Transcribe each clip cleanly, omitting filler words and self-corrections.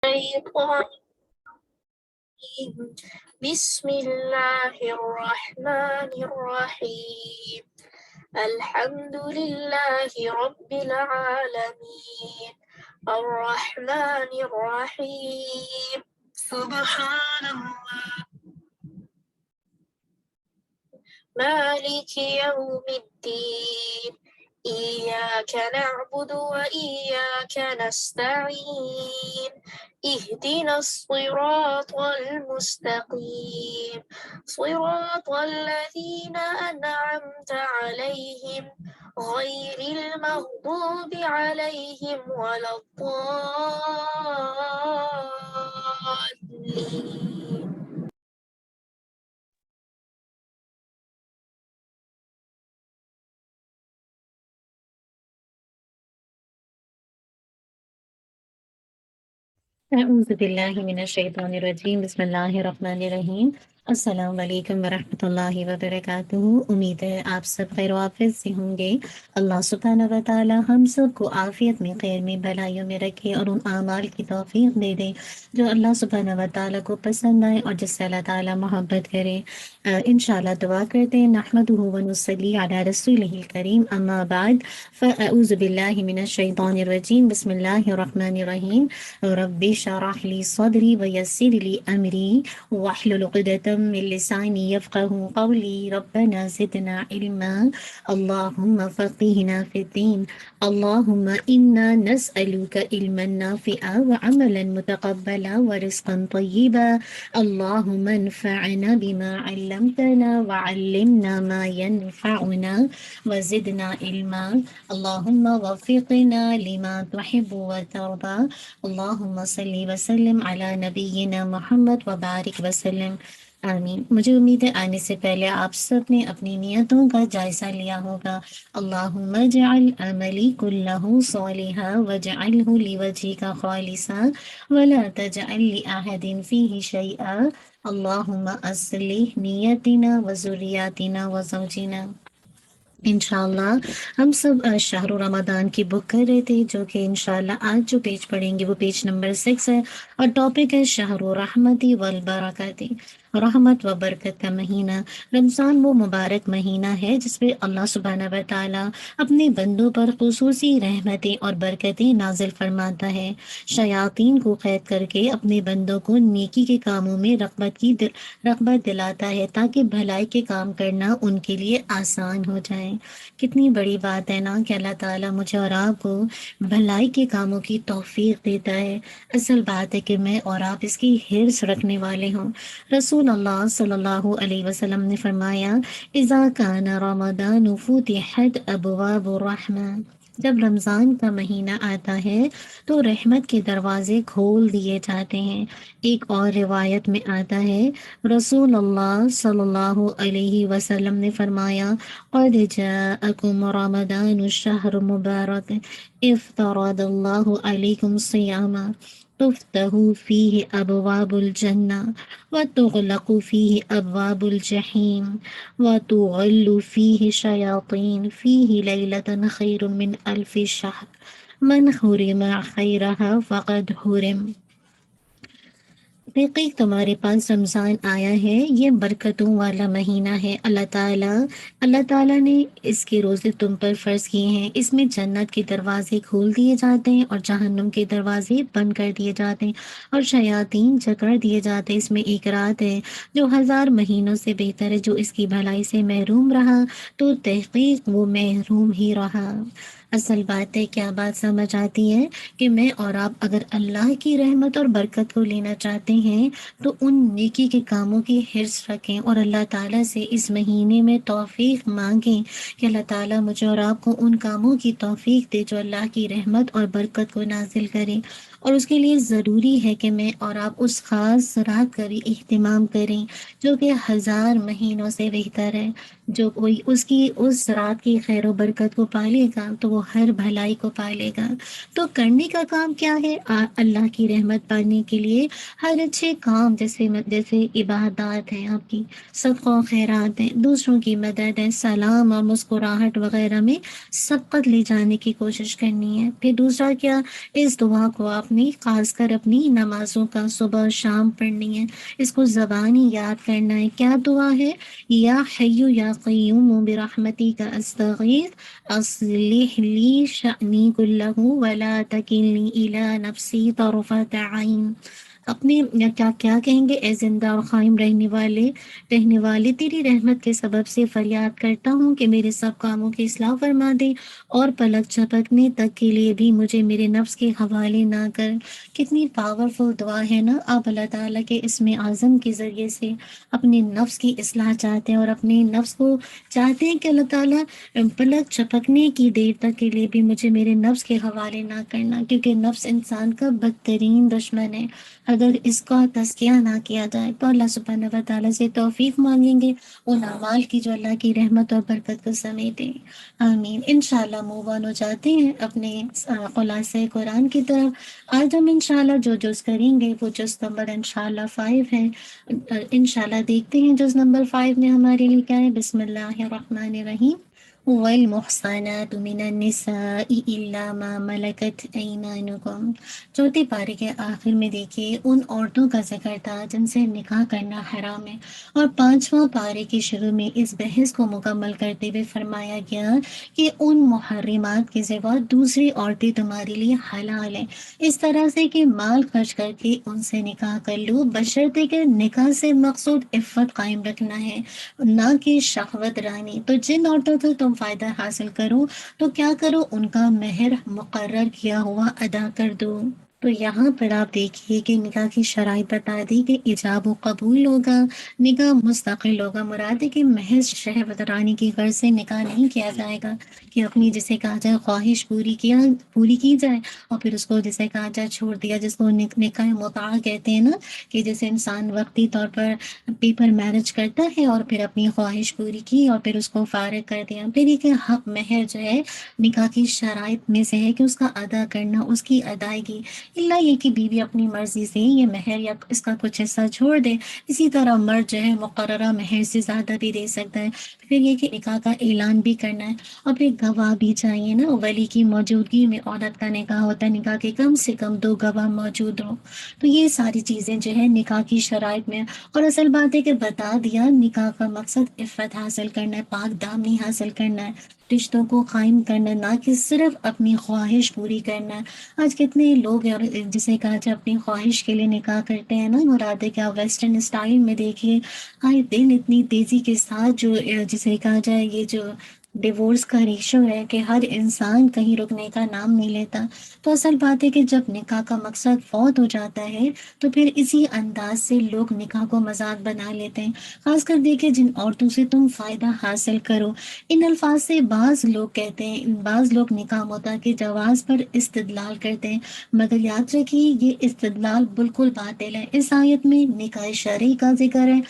الشيطان الرجيم. بسم الله الرحمن الرحيم. الحمد لله رب العالمين الرحمن الرحيم سبحان الله مالك يوم الدين إياك نعبد وإياك نستعين اهدنا الصراط المستقيم صراط الذين أنعمت عليهم غير المغضوب عليهم ولا الضالين. اعوذ باللہ من الشیطان الرجیم بسم اللہ الرحمن الرحیم السلام علیکم ورحمۃ اللہ وبرکاتہ۔ امید ہے آپ سب خیر و عافیت سے ہوں گے۔ اللہ سبحانہ و تعالی ہم سب کو عافیت میں، خیر میں، بھلائیوں میں رکھے اور ان اعمال کی توفیق دے دے جو اللہ سبحانہ و تعالی کو پسند آئے اور جس سے اللہ تعالی محبت کرے۔ انشاءاللہ دعا کرتے ہیں۔ نحمدہ و نصلی علی رسولہ الکریم، اما بعد فاعوذ باللہ من الشیطان الرجیم بسم اللہ الرحمن الرحیم۔ رب اشرح لی صدری ویسر لی امری واحلل عقدۃ من لسانی یفقهوا قولی ربنا زدنا علما اللهم فقهنا في الدين اللهم انا نسألك علما نافعا وعملا متقبلا ورزقا طيبا اللهم انفعنا بما علمتنا وعلمنا ما ينفعنا وزدنا علما اللهم وفقنا لما تحب وترضى اللہم صلی وسلم علی نبینا محمد وبارک وسلم آمین۔ مجھے امید ہے آنے سے پہلے آپ سب نے اپنی نیتوں کا جائزہ لیا ہوگا۔ اللہم اجعل عملی کلہ صالحا واجعلہ لوجہک خالصا ولا تجعل لأحد فیہ شیئا اللہم اصلح نیتنا وذریاتنا وزوجنا۔ انشاءاللہ ہم سب شہر رمضان کی بک کر رہے تھے، جو کہ انشاءاللہ آج جو پیج پڑھیں گے وہ پیج نمبر 6 ہے، اور ٹاپک ہے شہر رحمتی والبرکاتی، رحمت و برکت کا مہینہ۔ رمضان وہ مبارک مہینہ ہے جس پہ اللہ سبحانہ و تعالیٰ اپنے بندوں پر خصوصی رحمتیں اور برکتیں نازل فرماتا ہے، شیاطین کو قید کر کے اپنے بندوں کو نیکی کے کاموں میں رغبت دلاتا ہے تاکہ بھلائی کے کام کرنا ان کے لیے آسان ہو جائے۔ کتنی بڑی بات ہے نا کہ اللہ تعالیٰ مجھے اور آپ کو بھلائی کے کاموں کی توفیق دیتا ہے۔ اصل بات ہے کہ میں اور آپ اس کی حرص رکھنے والے ہوں۔ رسول اللہ صلی اللہ علیہ وسلم نے فرمایا اذا کان رمضان فتحت ابواب الرحمہ، جب رمضان کا مہینہ آتا ہے تو رحمت کے دروازے کھول دیے جاتے ہیں۔ ایک اور روایت میں آتا ہے رسول اللہ صلی اللہ علیہ وسلم نے فرمایا قد جاءکم رمضان الشہر مبارک افترض اللہ علیکم صیاما تفتح فیہ ابواب الجنہ وتغلق فیہ ابواب الجحیم وتغل فیہ شیاطین فیہ لیلۃ خیر من الف شہر من حرم خیرہا فقد حرم۔ تحقیق تمہارے پاس رمضان آیا ہے، یہ برکتوں والا مہینہ ہے۔ اللہ تعالیٰ نے اس کے روزے تم پر فرض کیے ہیں۔ اس میں جنت کے دروازے کھول دیے جاتے ہیں اور جہنم کے دروازے بند کر دیے جاتے ہیں اور شیاطین جکڑ دیے جاتے ہیں۔ اس میں ایک رات ہے جو 1000 مہینوں سے بہتر ہے۔ جو اس کی بھلائی سے محروم رہا تو تحقیق وہ محروم ہی رہا۔ اصل بات ہے، کیا بات سمجھ آتی ہے کہ میں اور آپ اگر اللہ کی رحمت اور برکت کو لینا چاہتے ہیں تو ان نیکی کے کاموں کی حرص رکھیں اور اللہ تعالیٰ سے اس مہینے میں توفیق مانگیں کہ اللہ تعالیٰ مجھے اور آپ کو ان کاموں کی توفیق دے جو اللہ کی رحمت اور برکت کو نازل کریں۔ اور اس کے لیے ضروری ہے کہ میں اور آپ اس خاص رات کا بھی اہتمام کریں جو کہ 1000 مہینوں سے بہتر ہے۔ جو کوئی اس رات کی خیر و برکت کو پالے گا تو وہ وہ ہر بھلائی کو پالے گا۔ تو کرنے کا کام کیا ہے؟ اللہ کی رحمت پانے کے لیے ہر اچھے کام، جیسے عبادات ہیں آپ کی، صدقہ و خیرات ہیں، دوسروں کی مدد ہے، سلام اور مسکراہٹ وغیرہ میں سبقت لے جانے کی کوشش کرنی ہے۔ پھر دوسرا کیا؟ اس دعا کو آپ نے خاص کر اپنی نمازوں کا صبح و شام پڑھنی ہے، اس کو زبانی یاد کرنا ہے۔ کیا دعا ہے؟ یا حیو یا قیوم برحمتک استغیث اصلح لی شأنی کلہ ولا تکلنی الی نفسی طرفۃ عین۔ اپنے کیا کیا کہیں گے؟ اے زندہ اور قائم رہنے والے تیری رحمت کے سبب سے فریاد کرتا ہوں کہ میرے سب کاموں کی اصلاح فرما دے، اور پلک جھپکنے تک کے لیے بھی مجھے میرے نفس کے حوالے نہ کر۔ کتنی پاورفل دعا ہے نا! آپ اللہ تعالیٰ کے اسم اعظم کے ذریعے سے اپنے نفس کی اصلاح چاہتے ہیں، اور اپنے نفس کو چاہتے ہیں کہ اللہ تعالیٰ پلک جھپکنے کی دیر تک کے لیے بھی مجھے میرے نفس کے حوالے نہ کرنا، کیونکہ نفس انسان کا بدترین دشمن ہے۔ اگر اس کا تزکیہ نہ کیا جائے تو اللہ سبحانہ و تعالیٰ سے توفیق مانگیں گے ان اعمال کی جو اللہ کی رحمت اور برکت کو سمیٹے۔ آمین۔ انشاءاللہ موو آن ہو جاتے ہیں اپنے خلاصہ قرآن کی طرف۔ آج ہم انشاءاللہ جو جز کریں گے وہ جز نمبر انشاءاللہ 5 ہے۔ انشاءاللہ دیکھتے ہیں جز نمبر 5 میں ہمارے لیے کیا ہے۔ بسم اللہ الرحمن الرحیم۔ والمحصنات من النساء الا ما ملکت ایمانکم۔ چوتھے پارے کے آخر میں دیکھیے ان عورتوں کا ذکر تھا جن سے نکاح کرنا حرام ہے، اور 5واں پارے کے شروع میں اس بحث کو مکمل کرتے ہوئے فرمایا گیا کہ ان محرمات کے سوا دوسری عورتیں تمہارے لیے حلال ہیں، اس طرح سے کہ مال خرچ کر کے ان سے نکاح کر لو، بشرطے کہ نکاح سے مقصود عفت قائم رکھنا ہے، نہ کہ شہوت رانی۔ تو جن عورتوں سے تم فائدہ حاصل کرو تو کیا کرو؟ ان کا مہر مقرر کیا ہوا ادا کر دو۔ تو یہاں پر آپ دیکھیے کہ نکاح کی شرائط بتا دی کہ ایجاب و قبول ہوگا، نکاح مستقل ہوگا۔ مراد ہے کہ محض شہوت رانی کی غرض سے نکاح نہیں کیا جائے گا کہ اپنی جسے کہا جائے خواہش پوری کی جائے اور پھر اس کو جسے کہا جائے چھوڑ دیا، جس کو نکاح متعہ کہتے ہیں نا، کہ جیسے انسان وقتی طور پر پیپر میرج کرتا ہے اور پھر اپنی خواہش پوری کی اور پھر اس کو فارغ کر دیا۔ پھر یہ کہ حق مہر جو ہے نکاح کی شرائط میں سے ہے کہ اس کا ادا کرنا، اس کی ادائیگی، اللہ یہ کہ بیوی اپنی مرضی سے یہ مہر یا اس کا کچھ حصہ چھوڑ دے۔ اسی طرح مرد جو ہے مقررہ مہر سے زیادہ بھی دے سکتا ہے۔ پھر یہ کہ نکاح کا اعلان بھی کرنا ہے، اور پھر گواہ بھی چاہیے نا، ولی کی موجودگی میں عورت کا نکاح ہوتا ہے، نکاح کے کم سے کم 2 گواہ موجود ہوں۔ تو یہ ساری چیزیں جو ہے نکاح کی شرائط میں، اور اصل بات ہے کہ بتا دیا نکاح کا مقصد عفت حاصل کرنا ہے، پاک دامنی حاصل کرنا ہے، رشتوں کو قائم کرنا، نہ کہ صرف اپنی خواہش پوری کرنا ہے۔ آج کتنے لوگ ہیں جسے کہا جائے اپنی خواہش کے لیے نکاح کرتے ہیں نا، مراد ہے کہ آپ ویسٹرن اسٹائل میں دیکھیے آئے دن اتنی تیزی کے ساتھ جو جسے کہا جائے یہ جو ڈیورس کا ریشو ہے کہ ہر انسان کہیں رکنے کا نام نہیں لیتا۔ تو اصل بات ہے کہ جب نکاح کا مقصد فوت ہو جاتا ہے تو پھر اسی انداز سے لوگ نکاح کو مذاق بنا لیتے ہیں۔ خاص کر دیکھیں جن عورتوں سے تم فائدہ حاصل کرو، ان الفاظ سے بعض لوگ کہتے ہیں، بعض لوگ نکاح متعہ کے جواز پر استدلال کرتے ہیں، مگر یاد رکھیے یہ استدلال بالکل باطل ہے۔ اس آیت میں نکاح شرعی کا ذکر ہے،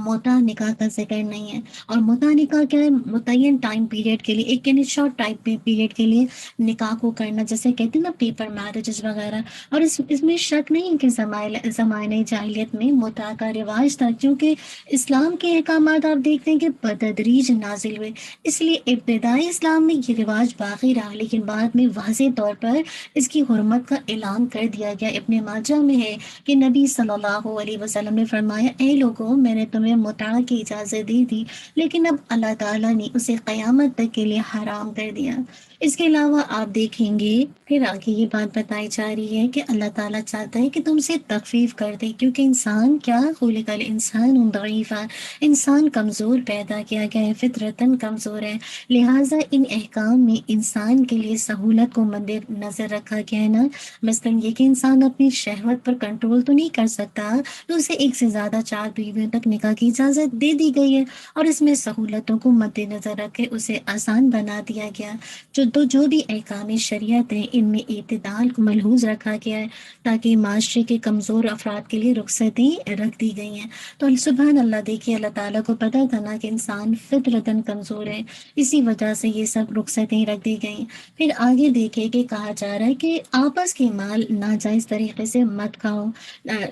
متعہ نکاح کا ذکر نہیں ہے۔ اور متعہ نکاح کیا ہے؟ متعین ٹائم پیریڈ کے لیے، ایک یعنی شارٹ ٹائم پیریڈ کے لیے نکاح کو کرنا، جیسے کہتے ہیں نا پیپر میرجز وغیرہ۔ اور اس میں شک نہیں کہ زمانۂ جاہلیت میں متعہ کا رواج تھا، کیونکہ اسلام کے احکامات آپ دیکھتے ہیں کہ بتدریج نازل ہوئے، اس لیے ابتدائی اسلام میں یہ رواج باقی رہا، لیکن بعد میں واضح طور پر اس کی حرمت کا اعلان کر دیا گیا۔ ابن ماجہ میں ہے کہ نبی صلی اللہ علیہ وسلم نے فرمایا، اے لوگوں، میں نے تمہیں متعہ کی اجازت دی تھی، لیکن اب اللہ تعالیٰ نے اسے قیامت تک کے لیے حرام کر دیا۔ اس کے علاوہ آپ دیکھیں گے پھر آگے یہ بات بتائی جا رہی ہے کہ اللہ تعالیٰ چاہتا ہے کہ تم سے تخفیف کر دے، کیونکہ انسان کیا خلق الانسان ضعیفا، انسان کمزور پیدا کیا گیا ہے، فطرتاً کمزور ہے، لہٰذا ان احکام میں انسان کے لیے سہولت کو مد نظر رکھا گیا ہے نا۔ مثلاً یہ کہ انسان اپنی شہوت پر کنٹرول تو نہیں کر سکتا، تو اسے 1 سے زیادہ 4 بیویوں تک نکاح کی اجازت دے دی گئی ہے، اور اس میں سہولتوں کو مد نظر رکھ کے اسے آسان بنا دیا گیا۔ جو تو جو بھی احکام شریعت ہیں ان میں اعتدال کو ملحوظ رکھا گیا ہے تاکہ معاشرے کے کمزور افراد کے لیے رخصتیں رکھ دی گئی ہیں۔ تو سبحان اللہ، دیکھیے اللہ تعالیٰ کو پتہ تھا نا کہ انسان فطرتاً کمزور ہے، اسی وجہ سے یہ سب رخصتیں رکھ دی گئیں۔ پھر آگے دیکھے کہ کہا جا رہا ہے کہ آپس کے مال ناجائز طریقے سے مت کھاؤ،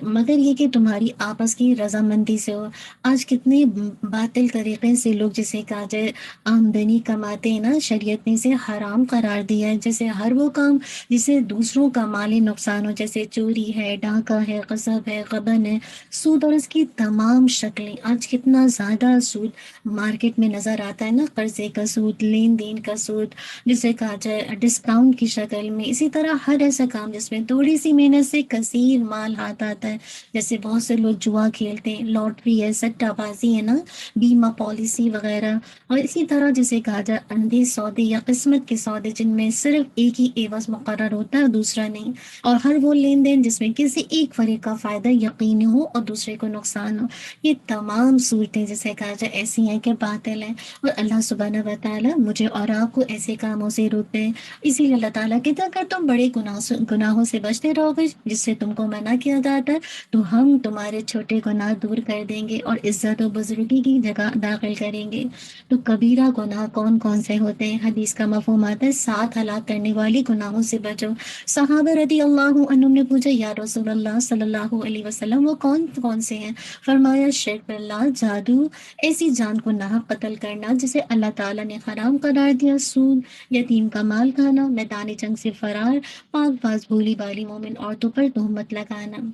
مگر یہ کہ تمہاری آپس کی رضامندی سے ہو۔ آج کتنے باطل طریقے سے لوگ جسے کہا جائے آمدنی کماتے ہیں نا، شریعت نے اسے حرام قرار دیا ہے، جیسے ہر وہ کام جسے دوسروں کا مالی نقصان ہو، جیسے چوری ہے، ڈاکہ ہے، غصب ہے، غبن ہے، سود اور اس کی تمام شکلیں۔ آج کتنا زیادہ سود مارکیٹ میں نظر آتا ہے نا، قرضے کا سود، لین دین کا سود، جسے کہا جائے ڈسکاؤنٹ کی شکل میں۔ اسی طرح ہر ایسا کام جس میں تھوڑی سی محنت سے کثیر مال ہاتھ آتا ہے، جیسے بہت سے لوگ جوا کھیلتے ہیں، لاٹری ہے، سٹہ بازی ہے نا، بیمہ پالیسی وغیرہ، اور اسی طرح جسے کہا جائے اندھے سودے یا قسمت کے سودے جن میں صرف ایک ہی عوض مقرر ہوتا ہے دوسرا نہیں، اور ہر وہ لین دین جس میں کسی ایک فریق کا فائدہ یقینی ہو اور دوسرے کو نقصان ہو۔ یہ تمام صورتیں جسے کہا جائے ایسی ہیں کہ باطل ہیں، اور اللہ سبحانہ و تعالیٰ مجھے اور آپ کو ایسے کاموں سے روکتے ہیں۔ اسی لیے اللہ تعالیٰ کہتا ہے اگر تم بڑے گناہوں سے بچتے رہو گے جس سے تم کو منع کیا جاتا ہے، تو ہم تمہارے چھوٹے گناہ دور کر دیں گے اور عزت و بزرگی کی جگہ داخل کریں گے۔ تو کبیرہ گناہ کون کون سے ہوتے ہیں؟ حدیث کا مفہوم آتا ہے 7 ہلاک کرنے والی گناہوں سے بچو۔ صحابہ رضی اللہ عنہم نے پوچھا یا رسول اللہ صلی اللہ علیہ وسلم وہ کون کون سے ہیں؟ فرمایا شرک باللہ، جادو، ایسی جان کو ناحق قتل کرنا جسے اللہ تعالیٰ نے حرام قرار دیا، سود، یتیم کا مال کھانا، میدان جنگ سے فرار، پاک باز بھولی بالی مومن عورتوں پر تہمت لگانا۔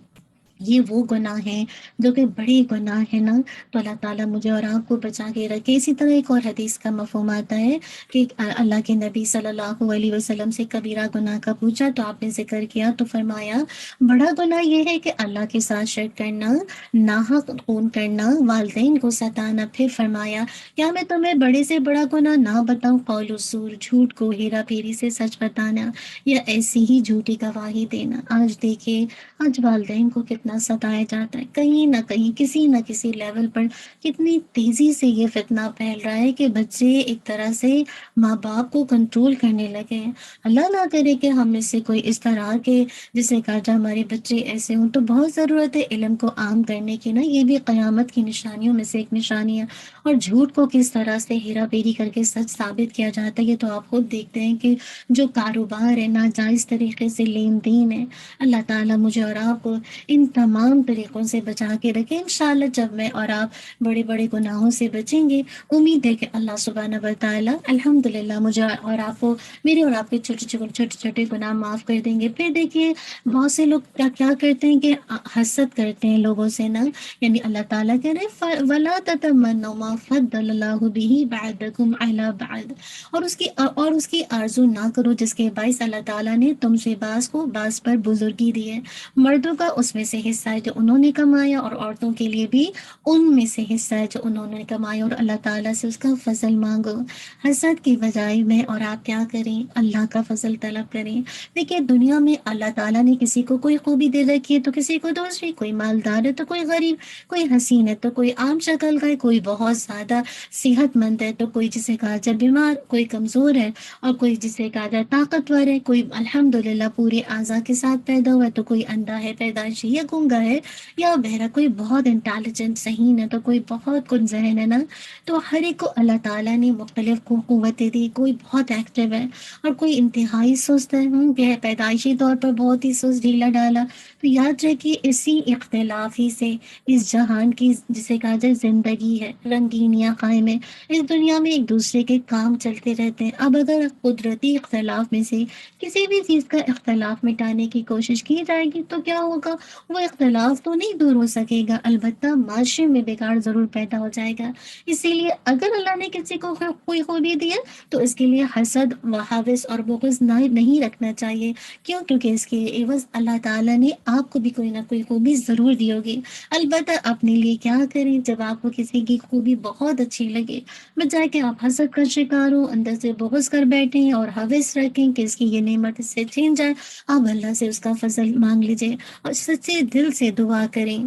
یہ وہ گناہ ہیں جو کہ بڑے گناہ ہیں نا، تو اللہ تعالیٰ مجھے اور آپ کو بچا کے رکھے۔ اسی طرح ایک اور حدیث کا مفہوم آتا ہے کہ اللہ کے نبی صلی اللہ علیہ وسلم سے کبیرہ گناہ کا پوچھا تو آپ نے ذکر کیا تو فرمایا بڑا گناہ یہ ہے کہ اللہ کے ساتھ شرک کرنا، ناحق خون کرنا، والدین کو ستانا۔ پھر فرمایا کیا میں تمہیں بڑے سے بڑا گناہ نہ بتاؤں؟ قول الزور، جھوٹ کو ہیرا پھیری سے سچ بتانا یا ایسی ہی جھوٹی گواہی دینا۔ آج دیکھیے آج والدین کو کتنا ستایا جاتا ہے، کہیں نہ کہیں کسی نہ کسی لیول پر کتنی تیزی سے یہ فتنہ پھیل رہا ہے کہ بچے ایک طرح سے ماں باپ کو کنٹرول کرنے لگے ہیں۔ اللہ نہ کرے کہ ہم میں سے کوئی اس طرح کے جسے کہا جائے ہمارے بچے ایسے ہوں، تو بہت ضرورت ہے علم کو عام کرنے کی نا، یہ بھی قیامت کی نشانیوں میں سے ایک نشانی ہے۔ اور جھوٹ کو کس طرح سے ہیرا پھیری کر کے سچ ثابت کیا جاتا ہے، یہ تو آپ خود دیکھتے ہیں کہ جو کاروبار ہے ناجائز طریقے سے لین دین ہے۔ اللہ تعالیٰ مجھے اور آپ کو ان تمام طریقوں سے بچا کے رکھے۔ انشاءاللہ جب میں اور آپ بڑے بڑے گناہوں سے بچیں گے، امید ہے کہ اللہ سبحانہ و تعالیٰ الحمدللہ مجھے اور آپ کو، میرے اور آپ کے چھوٹے چھوٹے گناہ معاف کر دیں گے۔ پھر دیکھیے بہت سے لوگ کیا کرتے ہیں کہ حسد کرتے ہیں لوگوں سے نا، یعنی اللہ تعالیٰ کہہ رہے ہیں وَلَا تَتَمَنَّوْا مَا فَضَّلَ اللَّهُ بِهِ بَعْضَكُمْ عَلَىٰ بَعْضٍ، اور اس کی آرزو نہ کرو جس کے باعث اللہ تعالیٰ نے تم سے بعض کو بعض پر بزرگی دی ہے۔ مردوں کا اس میں سے حصہ ہے جو انہوں نے کمایا، اور عورتوں کے لیے بھی ان میں سے حصہ ہے جو انہوں نے کمایا، اور اللہ تعالیٰ سے اس کا فضل مانگو۔ حسد کی بجائے میں اور آپ کیا کریں؟ اللہ کا فضل طلب کریں۔ دیکھیے دنیا میں اللہ تعالیٰ نے کسی کو کوئی خوبی دے رکھی ہے تو کسی کو دوسری، کوئی مالدار ہے تو کوئی غریب، کوئی حسین ہے تو کوئی عام شکل کا ہے، کوئی بہت زیادہ صحت مند ہے تو کوئی جسے کہا جائے بیمار، کوئی کمزور ہے اور کوئی جسے کہا جائے طاقتور ہے، کوئی الحمدللہ پورے اعضاء کے ساتھ پیدا ہوا ہے تو کوئی اندھا ہے پیدائشی یا گونگا ہے یا بہرا، کوئی بہت انٹیلیجنٹ ذہین ہے تو کوئی بہت کن ذہن ہے نا۔ تو ہر ایک کو اللہ تعالیٰ نے مختلف قوتیں دی، کوئی بہت ایکٹیو ہے اور کوئی انتہائی سست ہے، پیدائشی طور پر بہت ہی سست ڈھیلا ڈالا۔ تو یاد رکھیے اسی اختلاف ہی سے اس جہان کی جسے کہا جائے زندگی ہے، رنگینیاں قائم ہے، اس دنیا میں ایک دوسرے کے کام چلتے رہتے ہیں۔ اب اگر قدرتی اختلاف میں سے کسی بھی چیز کا اختلاف مٹانے کی کوشش کی جائے گی تو کیا ہوگا؟ وہ اختلاف تو نہیں دور ہو سکے گا، البتہ معاشرے میں بگاڑ ضرور پیدا ہو جائے گا۔ اسی لیے اگر اللہ نے کسی کو کوئی خوبی دی ہے تو اس کے لیے حسد و حوث اور بغض نہیں رکھنا چاہیے۔ کیوں؟ کیونکہ اس کے عوض اللہ تعالیٰ نے آپ کو بھی کوئی نہ کوئی خوبی ضرور دی ہوگی۔ البتہ اپنے لیے کیا کریں جب آپ کو کسی کی خوبی بہت اچھی لگے، بجائے کہ آپ حسد کا شکار ہو، اندر سے بغض کر بیٹھیں اور حوث رکھیں کہ اس کی یہ نعمت اس سے چھین جائے، آپ اللہ سے اس کا فضل مانگ لیجئے اور سچے دل سے دعا کریں۔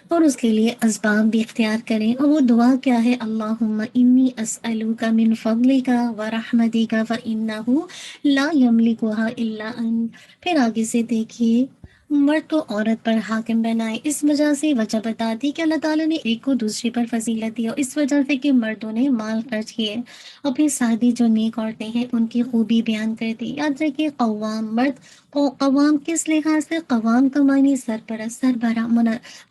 اور اس کے لیے اسباب بھی اختیار کریں. اور وہ دعا کیا ہے؟ اللہم انی اسألوک من فضلک و رحمتک فإنہ لا یملکھا الا انت. پھر آگے سے دیکھیے، مرد کو عورت پر حاکم بنائے، اس وجہ سے وجہ بتاتی کہ اللہ تعالیٰ نے ایک کو دوسرے پر فضیلت دی، اور اس وجہ سے کہ مردوں نے مال خرچ کیے. اور پھر سادی جو نیک عورتیں ہیں ان کی خوبی بیان کرتی. یاد رکھیے، قوام مرد قوام کس لحاظ سے؟ قوام کا معنی سرپرست، سربراہ،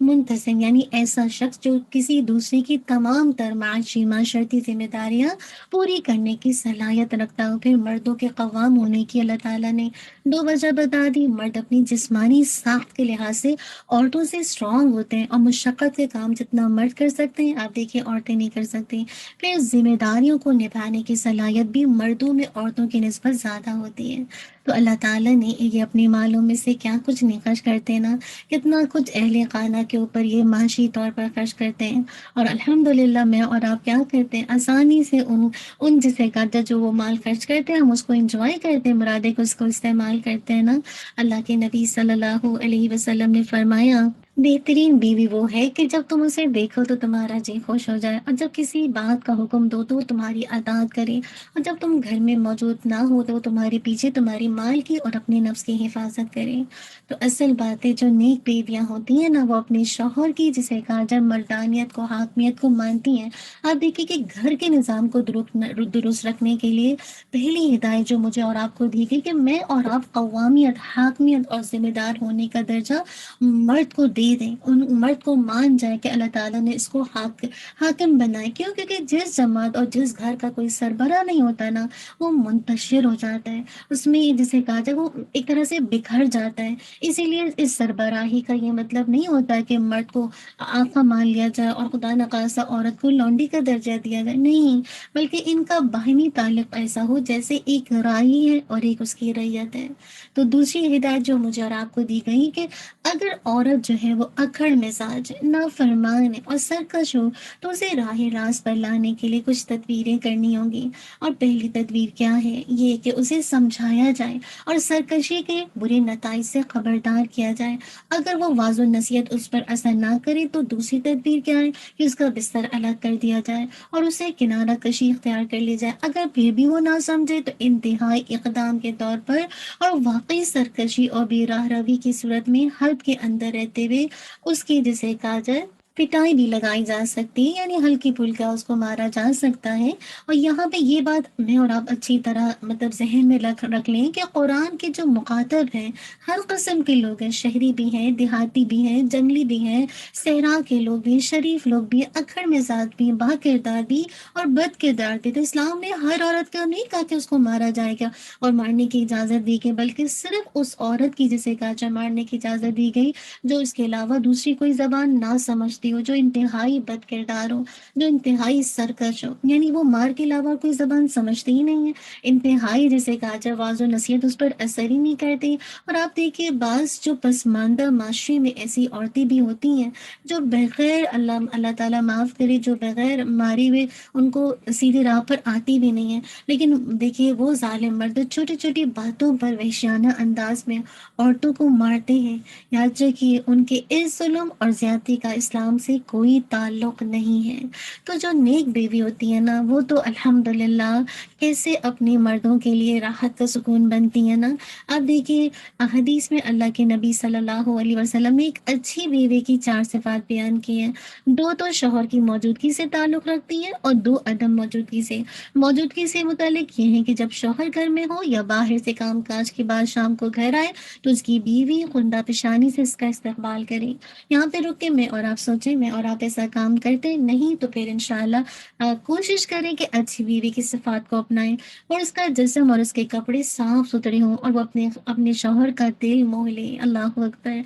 منتظم، یعنی ایسا شخص جو کسی دوسرے کی تمام تر معاشی معاشرتی ذمہ داریاں پوری کرنے کی صلاحیت رکھتا ہو. پھر مردوں کے قوام ہونے کی اللہ تعالیٰ نے دو وجہ بتا دی. مرد اپنی جسمانی ساخت کے لحاظ سے عورتوں سے اسٹرانگ ہوتے ہیں، اور مشقت کے کام جتنا مرد کر سکتے ہیں، آپ دیکھیں عورتیں نہیں کر سکتی. پھر ذمہ داریوں کو نبھانے کی صلاحیت بھی مردوں میں عورتوں کی نسبت زیادہ ہوتی ہے. تو اللہ تعالیٰ نے یہ اپنے مالوں میں سے کیا کچھ نہیں خرچ کرتے نا، کتنا کچھ اہل خانہ کے اوپر یہ معاشی طور پر خرچ کرتے ہیں. اور الحمدللہ میں اور آپ کیا کرتے ہیں، آسانی سے ان جسے کہتا جو وہ مال خرچ کرتے ہیں ہم اس کو انجوائے کرتے ہیں، مرادے کو اس کو استعمال کرتے ہیں نا. اللہ کے نبی صلی اللہ علیہ وسلم نے فرمایا، بہترین بیوی وہ ہے کہ جب تم اسے دیکھو تو تمہارا جی خوش ہو جائے، اور جب کسی بات کا حکم دو تو وہ تمہاری اطاعت کرے، اور جب تم گھر میں موجود نہ ہو تو وہ تمہارے پیچھے تمہاری مال کی اور اپنے نفس کی حفاظت کرے. تو اصل باتیں جو نیک بیویاں ہوتی ہیں نا، وہ اپنے شوہر کی جسے کہا جائے مردانیت کو، حاکمیت کو مانتی ہیں. آپ دیکھیں کہ گھر کے نظام کو درست رکھنے کے لیے پہلی ہدایت جو مجھے اور آپ کو دی گئی کہ میں اور آپ قوامیت، حاکمیت اور ذمہ دار ہونے کا درجہ مرد کو دے دیں، ان مرد کو مان جائے کہ اللہ تعالیٰ نے اس کو حاکم بنائے. کیوں؟ کیونکہ جس جماعت اور جس گھر کا کوئی سربراہ نہیں ہوتا نا، وہ منتشر ہو جاتا ہے، اس میں جسے کہا جائے وہ ایک طرح سے بکھر جاتا ہے. اسی لیے اس سربراہی کا یہ مطلب نہیں ہوتا کہ مرد کو آقا مان لیا جائے اور خدا نخواستہ عورت کو لونڈی کا درجہ دیا جائے، نہیں، بلکہ ان کا باہمی تعلق ایسا ہو جیسے ایک راعی ہے اور ایک اس کی رعیت ہے. تو دوسری ہدایت جو مجھے اور آپ کو دی گئی کہ اگر عورت جو ہے وہ اکڑ مزاج، نافرمان اور سرکش ہو تو اسے راہ راست پر لانے کے لیے کچھ تدبیریں کرنی ہوں گی. اور پہلی تدبیر کیا ہے؟ یہ کہ اسے سمجھایا جائے اور سرکشی کے برے نتائج سے خبردار کیا جائے. اگر وہ واضح نصیحت اس پر اثر نہ کرے تو دوسری تدبیر کیا ہے کہ اس کا بستر الگ کر دیا جائے اور اسے کنارہ کشی اختیار کر لی جائے. اگر پھر بھی وہ نہ سمجھے تو انتہائی اقدام کے طور پر اور واقعی سرکشی اور بے راہ روی کی صورت میں حد کے اندر رہتے ہوئے اس کی جسے کہا جائے پٹائی بھی لگائی جا سکتی ہے، یعنی ہلکی پھلکا اس کو مارا جا سکتا ہے. اور یہاں پہ یہ بات میں اور آپ اچھی طرح مطلب ذہن میں رکھ لیں کہ قرآن کے جو مخاطب ہیں ہر قسم کے لوگ ہیں، شہری بھی ہیں، دیہاتی بھی ہیں، جنگلی بھی ہیں، صحرا کے لوگ بھی، شریف لوگ بھی، اکھڑ مزاج بھی، با کردار بھی اور بد کردار بھی. تو اسلام نے ہر عورت کو نہیں کہا کہ اس کو مارا جائے گا اور مارنے کی اجازت دی گئی، بلکہ صرف اس عورت کی جسے کہا مارنے کی اجازت دی گئی جو اس کے علاوہ دوسری کوئی زبان نہ سمجھتی ہو، جو انتہائی بد کردار ہو، جو انتہائی سرکش ہو، یعنی وہ مار کے علاوہ کوئی زبان سمجھتی ہی نہیں ہے، انتہائی جسے کہا جائے واضح نصیحت اس پر اثر ہی نہیں کرتی. اور آپ دیکھیے بعض جو پسماندہ معاشرے میں ایسی عورتیں بھی ہوتی ہیں جو بغیر اللہ تعالیٰ معاف کرے، جو بغیر مارے ہوئے ان کو سیدھی راہ پر آتی بھی نہیں ہے، لیکن دیکھیے وہ ظالم مرد چھوٹی چھوٹی باتوں پر وحشیانہ انداز میں عورتوں کو مارتے ہیں. یاد رکھیے ان کے اس ظلم اور زیادتی کا اسلام سے کوئی تعلق نہیں ہے. تو جو نیک بیوی ہوتی ہے نا، وہ تو الحمدللہ کیسے اپنے مردوں کے لیے راحت کا سکون بنتی ہے نا. اب دیکھیے حدیث میں اللہ کے نبی صلی اللہ علیہ وسلم نے ایک اچھی بیوی کی 4 صفات بیان کی ہیں. 2 تو شوہر کی موجودگی سے تعلق رکھتی ہیں اور 2 عدم موجودگی سے. موجودگی سے متعلق یہ ہے کہ جب شوہر گھر میں ہو یا باہر سے کام کاج کے بعد شام کو گھر آئے تو اس کی بیوی خندہ پیشانی سے اس کا استقبال کرے. یہاں پہ رک کے میں اور آپ سوچیں، میں اور آپ ایسا کام کرتے نہیں تو پھر انشاءاللہ کوشش کریں کہ اچھی بیوی کی صفات کو اپنائیں اور اس کا جسم اور اس کے کپڑے صاف ستھرے ہوں اور وہ اپنے شوہر کا دل موہ لے. اللہ اکبر.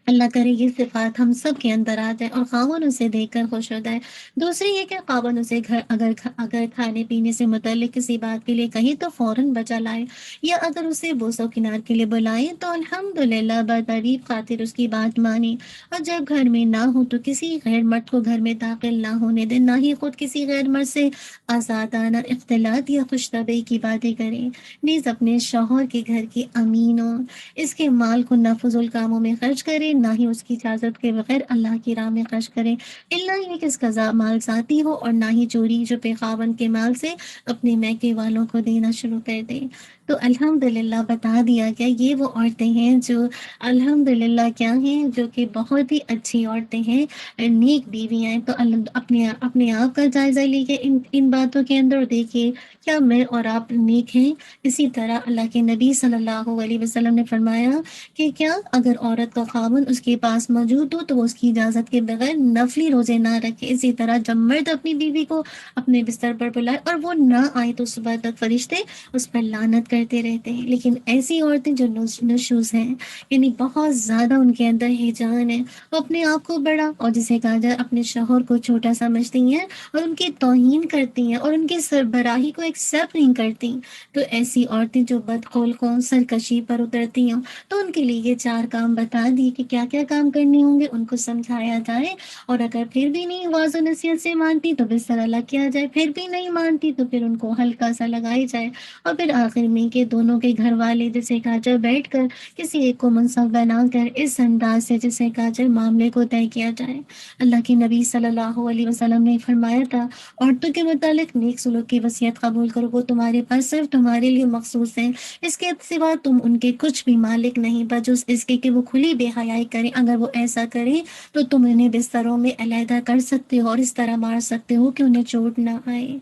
اللہ کرے یہ صفات ہم سب کے اندر آ جائے اور خاوند اسے دیکھ کر خوش ہو جائے. دوسری یہ کہ خاوند اسے اگر کھانے پینے سے متعلق کسی بات کے لیے کہیں تو فوراً بچا لائے، یا اگر اسے بوسہ و کنار کے لیے بلائے تو الحمدللہ بتعریف خاطر اس کی بات مانی. اور جب گھر میں نہ ہو تو کسی غیر مرد کو گھر میں داخل نہ ہونے دے، نہ ہی خود کسی غیر مرد سے آزادانہ اختلاط یا خوش طبعی کی باتیں کریں. نیز اپنے شوہر کے گھر کی امین ہو، اس کے مال کو نافذ الکاموں میں خرچ کرے، نہ ہی اس کی اجازت کے بغیر اللہ کی راہ میں خرچ کریں، الا یہ کہ اس کا مال ذاتی ہو، اور نہ ہی چوری چھپے خاوند کے مال سے اپنے میکے والوں کو دینا شروع کر دیں۔ تو الحمدللہ بتا دیا گیا یہ وہ عورتیں ہیں جو الحمدللہ کیا ہیں، جو کہ بہت ہی اچھی عورتیں ہیں، نیک بیویاں ہیں۔ تو اپنے آپ کا جائزہ لیجیے ان باتوں کے اندر، اور دیکھیے کیا میں اور آپ نیک ہیں۔ اسی طرح اللہ کے نبی صلی اللہ علیہ وسلم نے فرمایا کہ کیا اگر عورت کا خاوند اس کے پاس موجود ہو تو وہ اس کی اجازت کے بغیر نفلی روزے نہ رکھے۔ اسی طرح جب مرد اپنی بیوی کو اپنے بستر پر بلائے اور وہ نہ آئے تو صبح تک فرشتے اس پر لعنت کرتے رہتے ہیں۔ لیکن ایسی عورتیں جو نشوز ہیں، یعنی بہت زیادہ ان کے اندر ہیجان ہے، وہ اپنے آپ کو بڑا، اور جسے کہا جائے اپنے شوہر کو چھوٹا سمجھتی ہیں، اور ان کی توہین کرتی ہیں، اور ان کی سربراہی کو ایکسیپٹ نہیں کرتی۔ تو ایسی عورتیں جو بدخلق ہوں، سرکشی پر اترتی ہوں، تو ان کے لیے یہ 4 کام بتا دی کہ کیا کیا کام کرنے ہوں گے، ان کو سمجھایا جائے، اور اگر پھر بھی نہیں واضح نصیحت سے مانتی تو بستر الگ کیا جائے، پھر بھی نہیں مانتی تو پھر ان کو ہلکا سا لگائی جائے، اور پھر آخر میں کہ دونوں کے گھر والے جسے کہا جائے بیٹھ کر کسی ایک کو منصب بنا کر اس انداز سے جسے کہا جائے معاملے کو طے کیا جائے۔ اللہ کے نبی صلی اللہ علیہ وسلم نے فرمایا تھا عورتوں کے متعلق نیک سلوک کی وصیت قبول کرو، وہ تمہارے پاس صرف تمہارے لیے مخصوص ہیں، اس کے سوا تم ان کے کچھ بھی مالک نہیں، بجز اس کے کہ وہ کھلی بے حیائی کریں۔ اگر وہ ایسا کریں تو تم انہیں بستروں میں علیحدہ کر سکتے ہو اور اس طرح مار سکتے ہو کہ انہیں چوٹ نہ آئے۔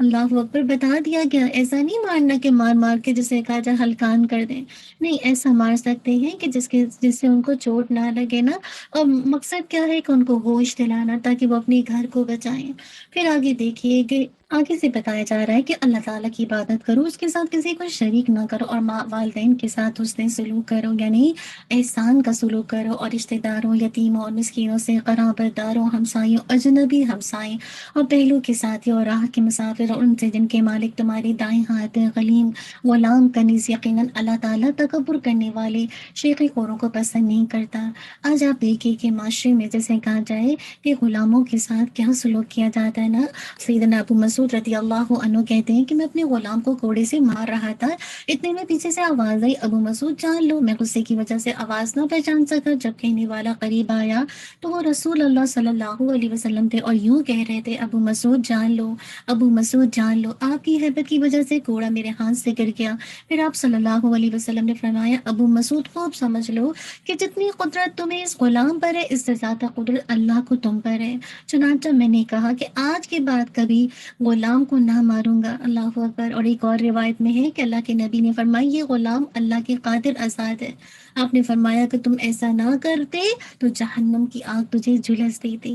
اللہ اکبر، بتا دیا گیا ایسا نہیں مارنا کہ مار مار کے جسے کہا جائے ہلکان کر دیں، نہیں، ایسا مار سکتے ہیں کہ جس سے ان کو چوٹ نہ لگے نا، اور مقصد کیا ہے کہ ان کو ہوش دلانا تاکہ وہ اپنے گھر کو بچائیں۔ پھر آگے دیکھیے کہ آگے سے بتایا جا رہا ہے کہ اللہ تعالیٰ کی عبادت کرو، اس کے ساتھ کسی کو شریک نہ کرو، اور ماں والدین کے ساتھ حسن سلوک کرو، یعنی احسان کا سلوک کرو، اور رشتہ داروں، یتیموں اور مسکینوں سے، قرابت داروں، ہمسایوں، اجنبی ہمسائیں اور پہلو کے ساتھی اور راہ کے مسافر، اور ان سے جن کے مالک تمہاری دائیں ہاتھ ہیں، غلیم، غلام، کنیز۔ یقیناً اللہ تعالیٰ تکبر کرنے والے شیخی خوروں کو پسند نہیں کرتا۔ آج آپ دیکھیے کہ معاشرے میں جیسے کہا جائے کہ غلاموں کے ساتھ کیا سلوک کیا جاتا ہے نا۔ سیدنا ابو مسعود رضی اللہ عنہ کہتے ہیں کہ میں اپنے غلام کو کوڑے سے مار رہا تھا، اتنے میں پیچھے سے آواز آئی، ابو مسعود جان لو۔ میں غصے کی وجہ سے آواز نہ پہچان سکا، جب کہنے والا قریب آیا تو وہ رسول اللہ صلی اللہ علیہ وسلم تھے، اور یوں کہہ رہے تھے، ابو مسعود جان لو، ابو مسعود جان لو، آپ کی ہیبت کی وجہ سے کوڑا میرے ہاتھ سے گر گیا۔ پھر آپ صلی اللہ علیہ وسلم نے فرمایا، ابو مسعود خوب سمجھ لو کہ جتنی قدرت تمہیں اس غلام پر ہے، اس سے زیادہ قدرت اللہ کو تم پر ہے۔ چنانچہ میں نے کہا کہ آج کے بعد کبھی غلام کو نہ ماروں گا۔ اللہ اکبر۔ اور ایک اور روایت میں ہے کہ اللہ کے نبی نے فرمایا، یہ غلام اللہ کے قادر آزاد ہے۔ آپ نے فرمایا کہ تم ایسا نہ کرتے تو جہنم کی آگ تجھے جھلس دیتی۔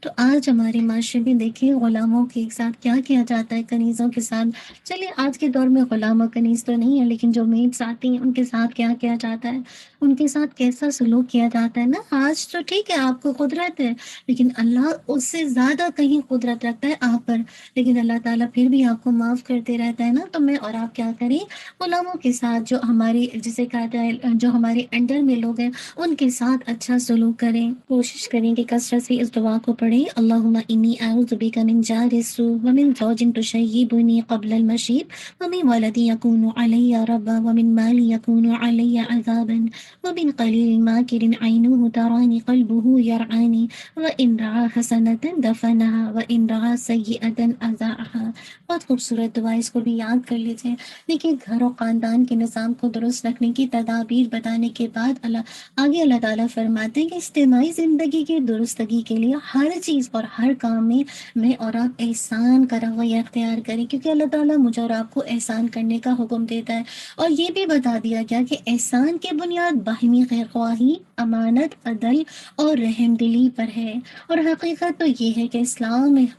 تو آج ہمارے معاشرے میں دیکھیں غلاموں کے ساتھ کیا کیا جاتا ہے، کنیزوں کے ساتھ۔ چلیے آج کے دور میں غلام اور کنیز تو نہیں ہے، لیکن جو میڈس آتی ہیں ان کے ساتھ کیا کیا جاتا ہے، ان کے ساتھ کیسا سلوک کیا جاتا ہے نا۔ آج تو ٹھیک ہے آپ کو قدرت ہے، لیکن اللہ اس سے زیادہ کہیں قدرت رکھتا ہے آپ پر، لیکن اللہ تعالیٰ پھر بھی آپ کو معاف کرتے رہتا ہے نا۔ تو میں اور آپ کیا کریں، غلاموں کے ساتھ جو ہماری جسے کہا جائے جو ہمارے انڈر میں لوگ ہیں ان کے ساتھ اچھا سلوک کریں، کوشش کریں کہ کثرت سے اس دعا کو پڑھیں، اللہم انی اعوذ بک من جار السوء ومن زوج تشیبنی قبل المشیب ومن ولد یکون علی ربا ومن مال یکون علی عذابا ومن قلیل ماکر عینوہ ترانی قلبہ یرعانی وَإِن رَعَا حَسَنَةً دَفَنَهَا وَإِن رَعَا سَيِّئَةً أَذَاعَهَا۔ بہت خوبصورت دعا، اس کو بھی یاد کر لیجیے۔ دیکھیے گھر و خاندان کے نظام کو درست رکھنے کی تدابیر بتانے کے بعد اللہ تعالیٰ فرماتے ہیں کہ اجتماعی زندگی کی درستگی کے لیے ہر چیز اور ہر کام میں اور آپ احسان کا رویہ اختیار کریں، کیونکہ اللہ تعالیٰ مجھے اور آپ کو احسان کرنے کا حکم دیتا ہے۔ اور یہ بھی بتا دیا گیا کہ احسان کی بنیاد باہمی خیر خواہی، امانت، عدل اور رحم دلی پر ہے۔ اور حقیقت تو یہ ہے کہ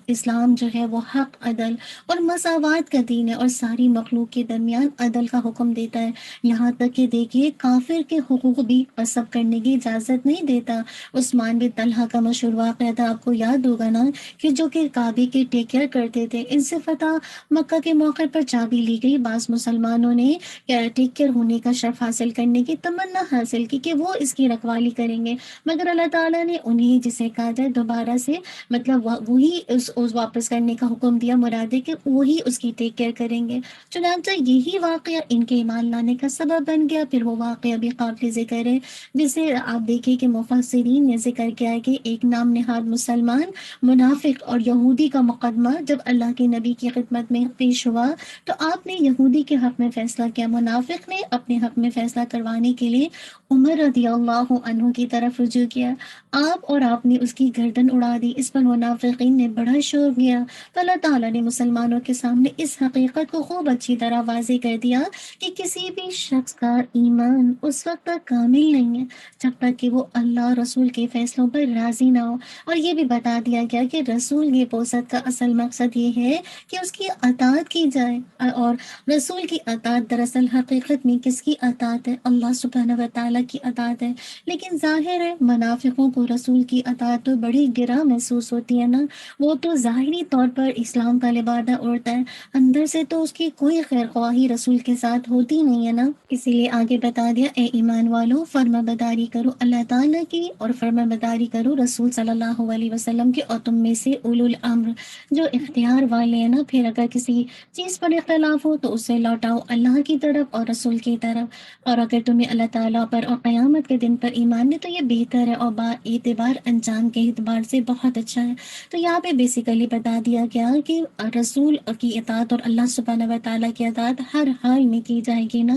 اسلام جو ہے وہ حق، عدل اور مساوات کا دین ہے، اور ساری مخلوق کے درمیان عدل کا حکم دیتا ہے۔ یہاں تک کہ دیکھیے کافر کے حقوق بھی غصب کرنے کی اجازت نہیں دیتا۔ عثمان بن طلحہ کا مشہور واقعہ تھا، آپ کو یاد ہوگا نا، کہ جو کہ کعبے کے ٹیک کیئر کرتے تھے، ان سے فتح مکہ کے موقع پر چابی لی گئی۔ بعض مسلمانوں نے ٹیک کیئر ہونے کا شرف حاصل کرنے کی تمنا حاصل کی کہ وہ اس کی رکھوالی کریں گے، مگر اللہ تعالیٰ نے انہیں جسے کہا جائے دوبارہ سے مطلب وہی اس واپس کرنے کا حکم دیا، مراد ہے کہ وہی اس کی ٹیک کیئر کریں گے۔ چنانچہ یہی واقعہ ان کے ایمان لانے کا سبب بن گیا۔ پھر وہ واقعہ بھی قابل ذکر ہے، جسے آپ دیکھیں کہ مفسرین نے ذکر کیا ہے کہ ایک نام نہاد مسلمان منافق اور یہودی کا مقدمہ جب اللہ کے نبی کی خدمت میں پیش ہوا تو آپ نے یہودی کے حق میں فیصلہ کیا، منافق نے اپنے حق میں فیصلہ کروانے کے لیے عمر رضی اللہ عنہ کی طرف رجوع کیا، آپ نے اس کی گردن اڑا دی۔ اس پر منافقین نے بڑا شور کیا، تو اللہ تعالیٰ نے مسلمانوں کے سامنے اس حقیقت کو خوب اچھی طرح واضح کر دیا کہ کسی بھی شخص کا ایمان اس وقت تک کامل نہیں ہے جب تک کہ وہ اللہ رسول کے فیصلوں پر راضی نہ ہو، اور یہ بھی بتا دیا گیا کہ رسول کی بعثت کا اصل مقصد یہ ہے کہ اس کی اطاعت کی جائے، اور رسول کی اطاعت دراصل حقیقت میں کس کی اطاعت ہے؟ اللہ سبحانہ و تعالیٰ کی اطاعت ہے۔ لیکن ظاہر ہے منافقوں کو رسول کی اطاعت تو بڑی گراں محسوس ہوتی ہے نا، وہ تو ظاہری طور پر اسلام کا لبادہ اوڑھتا ہے، اندر سے تو اس کی کوئی خیر خواہی رسول کے ساتھ ہوتی نہیں ہے نا۔ اسی لیے آگے بتا دیا، اے ایمان والو فرما برداری کرو اللہ تعالیٰ کی اور فرما برداری کرو رسول صلی اللہ علیہ وسلم کی، اور تم میں سے اولو الامر جو اختیار والے ہیں نا۔ پھر اگر کسی چیز پر اختلاف ہو تو اسے لوٹاؤ اللہ کی طرف اور رسول کی طرف، اور اگر تمہیں اللہ تعالیٰ پر اور قیامت کے دن پر ایمان ہے تو یہ بہتر ہے اور با اعتبار انجام کے اعتبار سے بہت اچھا ہے۔ تو یہاں پہ بیسیکلی بتا دیا گیا کہ رسول کی اطاعت اور اللہ سبحانہ و تعالیٰ کی اطاعت ہر حال میں کی جائے گی نا۔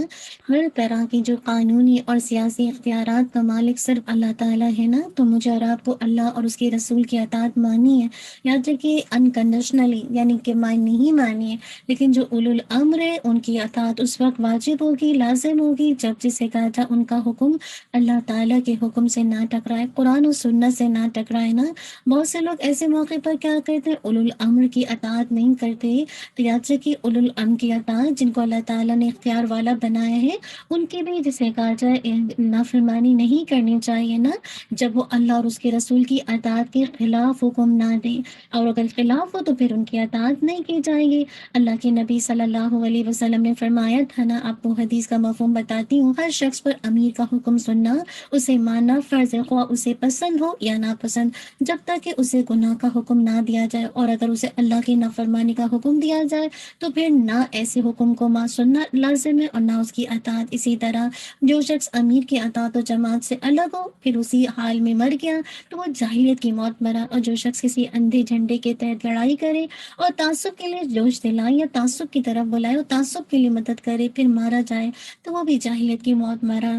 ہر طرح کی جو قانونی اور سیاسی اختیارات کا مالک صرف اللہ تعالیٰ ہے نا، تو مجھے اور آپ کو اللہ اور اس کے رسول کی اطاعت مانی ہے، یاد رکھیے انکنڈیشنلی، یعنی کہ نہیں مانی ہے، لیکن جو اولو الامر ہے ان کی اطاعت اس وقت واجب ہوگی، لازم ہوگی جب جسے کہا جائے ان کا حکم اللہ تعالیٰ کے حکم سے نہ ٹکرائے، قرآن و سنت سے نہ ٹکرائے نا۔ بہت سے لوگ ایسے موقع پر کیا کرتے ہیں، اولو الامر کی اطاعت نہیں کرتے، تو یاد رکھیے اولو الامر کی اطاعت جن کو اللہ تعالیٰ نے اختیار والا بنایا ہے ان کی بھی جسے کہا جائے نافرمانی نہیں کرنی چاہیے نا، جب وہ اللہ اور اس کے رسول کی اطاعت کے خلاف حکم نہ دیں، اور اگر خلاف ہو تو پھر ان کی اطاعت نہیں کی جائے گی۔ اللہ کے نبی صلی اللہ علیہ وسلم نے فرمایا تھا نا، آپ کو حدیث کا مفہوم بتاتی ہوں، ہر شخص پر امیر کا حکم سننا، اسے ماننا فرض ہے، خواہ اسے پسند ہو یا ناپسند، جب تک کہ اسے گناہ کا حکم نہ دیا جائے، اور اگر اسے اللہ کی نافرمانی کا حکم دیا جائے تو پھر نہ ایسے حکم کو سننا لازم ہے اور نہ اس کی اطاعت۔ اسی طرح جو شخص امیر کی اطاعت و جماعت سے الگ ہو پھر اسی حال میں مر گیا تو وہ جاہلیت کی موت مرا، اور جو شخص کسی اندھے جھنڈے کے تحت لڑائی کرے اور تعصب کے لیے جوش دلائے یا تعصب کی طرف بلائے اور تعصب کے لیے مدد کرے پھر مارا جائے تو وہ بھی جاہلیت کی موت مرا۔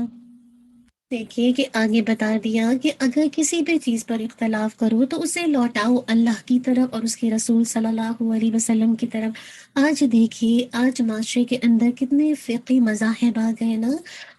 دیکھیے کہ آگے بتا دیا کہ اگر کسی بھی چیز پر اختلاف کرو تو اسے لوٹاؤ اللہ کی طرف اور اس کے رسول صلی اللہ علیہ وسلم کی طرف۔ آج دیکھیے آج معاشرے کے اندر کتنے فقہی مذاہب آ گئے نا،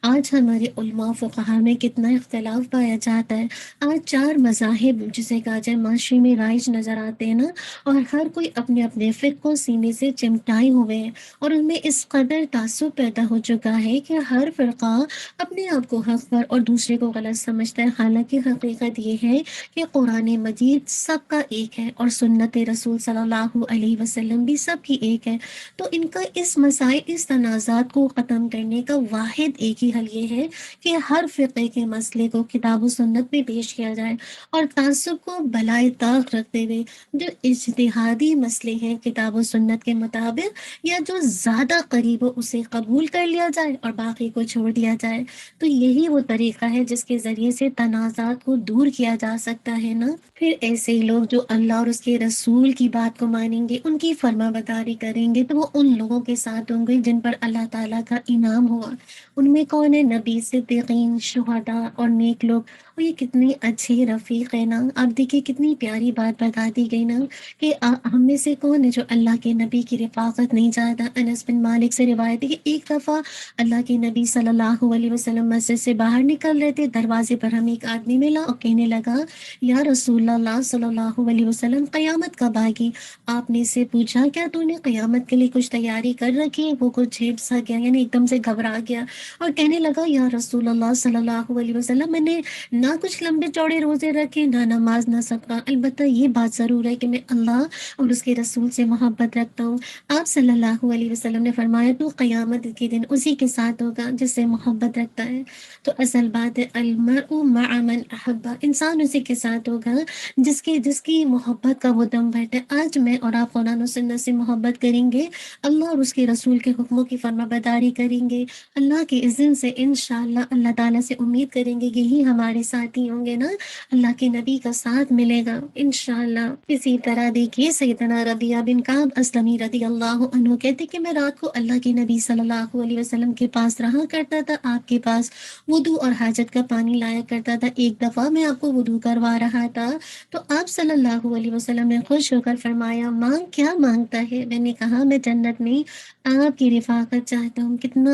آج ہمارے علماء فقہا میں کتنا اختلاف پایا جاتا ہے۔ آج 4 مذاہب جسے کہا جائے معاشرے میں رائج نظر آتے ہیں نا، اور ہر کوئی اپنے اپنے فقہ کو سینے سے چمٹائے ہوئے ہیں، اور ان میں اس قدر تعصب پیدا ہو چکا ہے کہ ہر فرقہ اپنے آپ کو حق پر اور دوسرے کو غلط سمجھتا ہے، حالانکہ حقیقت یہ ہے کہ قرآن مجید سب کا ایک ہے اور سنت رسول صلی اللہ علیہ وسلم بھی سب کی ایک ہے۔ تو ان کا اس مسائل اس تنازعات کو ختم کرنے کا واحد ایک ہی حل یہ ہے کہ ہر فقہ کے مسئلے کو کتاب و سنت میں پیش کیا جائے، اور تعصب کو بلائے طاق رکھتے ہوئے جو اجتہادی مسئلے ہیں کتاب و سنت کے مطابق یا جو زیادہ قریب ہو اسے قبول کر لیا جائے اور باقی کو چھوڑ دیا جائے۔ تو یہی وہ طریقہ ہے جس کے ذریعے سے تنازعات کو دور کیا جا سکتا ہے نا۔ پھر ایسے ہی لوگ جو اللہ اور اس کے رسول کی بات کو مانیں گے، ان کی فرما برداری کریں گے، تو وہ ان لوگوں کے ساتھ ہوں گے جن پر اللہ تعالیٰ کا انعام ہوا۔ ان میں کون ہے؟ نبی، صدیقین، شہداء اور نیک لوگ۔ اور یہ کتنے اچھے رفیق ہیں نا۔ اب دیکھیے کتنی پیاری بات بتا دی گئی نا کہ ہم میں سے کون ہے جو اللہ کے نبی کی رفاقت نہیں چاہتا۔ انس بن مالک سے روایت ہے کہ ایک دفعہ اللہ کے نبی صلی اللہ علیہ وسلم مسجد سے باہر نکلے نکل رہے تھے، دروازے پر ہمیں ایک آدمی ملا اور کہنے لگا یا رسول اللہ صلی اللہ علیہ وسلم قیامت کب آئے گی؟ آپ نے اس سے پوچھا کیا تو نے قیامت کے لیے کچھ تیاری کر رکھی ہے؟ وہ کچھ جھیپ سا گیا، یعنی ایک دم سے گھبرا گیا اور کہنے لگا یا رسول اللہ صلی اللہ علیہ وسلم میں نے نہ کچھ لمبے چوڑے روزے رکھے، نہ نماز، نہ صدقہ، البتہ یہ بات ضرور ہے کہ میں اللہ اور اس کے رسول سے محبت رکھتا ہوں۔ آپ صلی اللہ علیہ وسلم نے فرمایا تو قیامت کے دن اسی کے ساتھ ہوگا جس سے محبت رکھتا ہے۔ تو اصل بات ہے المرء مع من احب، انسان اسی کے ساتھ ہوگا جس کی محبت کا وہ دم بیٹھے۔ آج میں اور آپ قرآن و سنت سے محبت کریں گے، اللہ اور اس کے رسول کے حکموں کی فرما برداری کریں گے، اللہ کے اذن سے انشاءاللہ اللہ تعالیٰ سے امید کریں گے یہی ہمارے ساتھی ہوں گے نا، اللہ کے نبی کا ساتھ ملے گا انشاءاللہ۔ اسی طرح دیکھیے سیدنا ربیعہ بن کعب اسلمی رضی اللہ عنہ کہتے کہ میں رات کو اللہ کے نبی صلی اللہ علیہ وسلم کے پاس رہا کرتا تھا، آپ کے پاس وضو اور حاجت کا پانی لایا کرتا تھا۔ ایک دفعہ میں آپ کو وضو کروا رہا تھا تو آپ صلی اللہ علیہ وسلم نے خوش ہو کر فرمایا مانگ، کیا مانگتا ہے؟ میں نے کہا میں جنت میں آپ کی رفاقت چاہتا ہوں۔ کتنا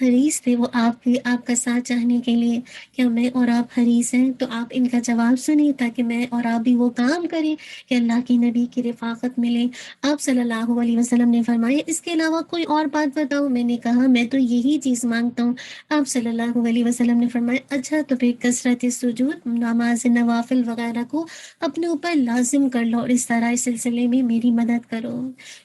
حریص تھے وہ آپ کا ساتھ چاہنے کے لیے۔ کیا میں اور آپ حریص ہیں؟ تو آپ ان کا جواب سنیں تاکہ میں اور آپ بھی وہ کام کریں کہ اللہ کی نبی کی رفاقت ملے۔ آپ صلی اللہ علیہ وسلم نے فرمایا اس کے علاوہ کوئی اور بات بتاؤ؟ میں نے کہا میں تو یہی چیز مانگتا ہوں۔ آپ صلی اللہ علیہ وسلم نے فرمایا اچھا تو پھر کثرت سجود، نماز نوافل وغیرہ کو اپنے اوپر لازم کر لو اور اس طرح اس سلسلے میں میری مدد کرو،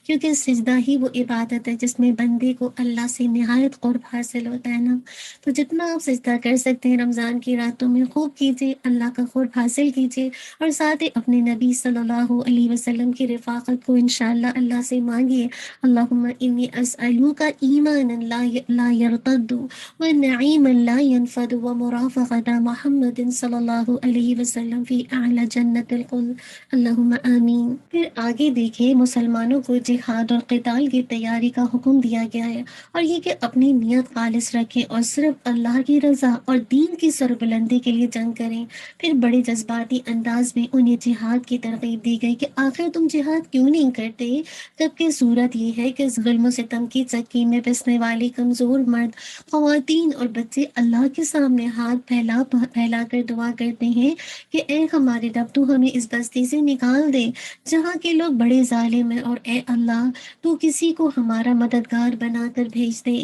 کیونکہ سجدہ ہی وہ عبادت ہے جس میں بندے کو اللہ سے نہایت قرب حاصل ہوتا ہے نا۔ تو جتنا آپ سجدہ کر سکتے ہیں رمضان کی راتوں میں خوب کیجیے، اللہ کا قرب حاصل کیجیے اور ساتھ ہی اپنے نبی صلی اللہ علیہ وسلم کی رفاقت کو انشاءاللہ اللہ سے مانگیے۔ اللہم انی اسألوک ایمانا لا یرتد ونعیما لا ینفد ومرافقۃ محمد صلی اللہ علیہ وسلم فی اعلی جنت الخلد، اللہم آمین۔ پھر آگے دیکھیے مسلمانوں کو جہاد اور قتال کی تیاری کا حکم دیا گیا ہے، اور یہ کہ اپنی نیت خالص رکھیں اور صرف اللہ کی رضا اور دین کی سربلندی کے لیے جنگ کریں۔ پھر بڑے جذباتی انداز میں انہیں جہاد کی ترغیب دی گئی کہ آخر تم جہاد کیوں نہیں کرتے، جبکہ صورت یہ ہے کہ ظلم و ستم کی چکی میں پسنے والی کمزور مرد، خواتین اور بچے اللہ کے سامنے ہاتھ پھیلا کر دعا کرتے ہیں کہ اے ہمارے رب تو ہمیں اس بستی سے نکال دے جہاں کے لوگ بڑے ظالم ہیں، اور اے اللہ تو کسی کو ہمارا مددگار بنا کر بھیج دے۔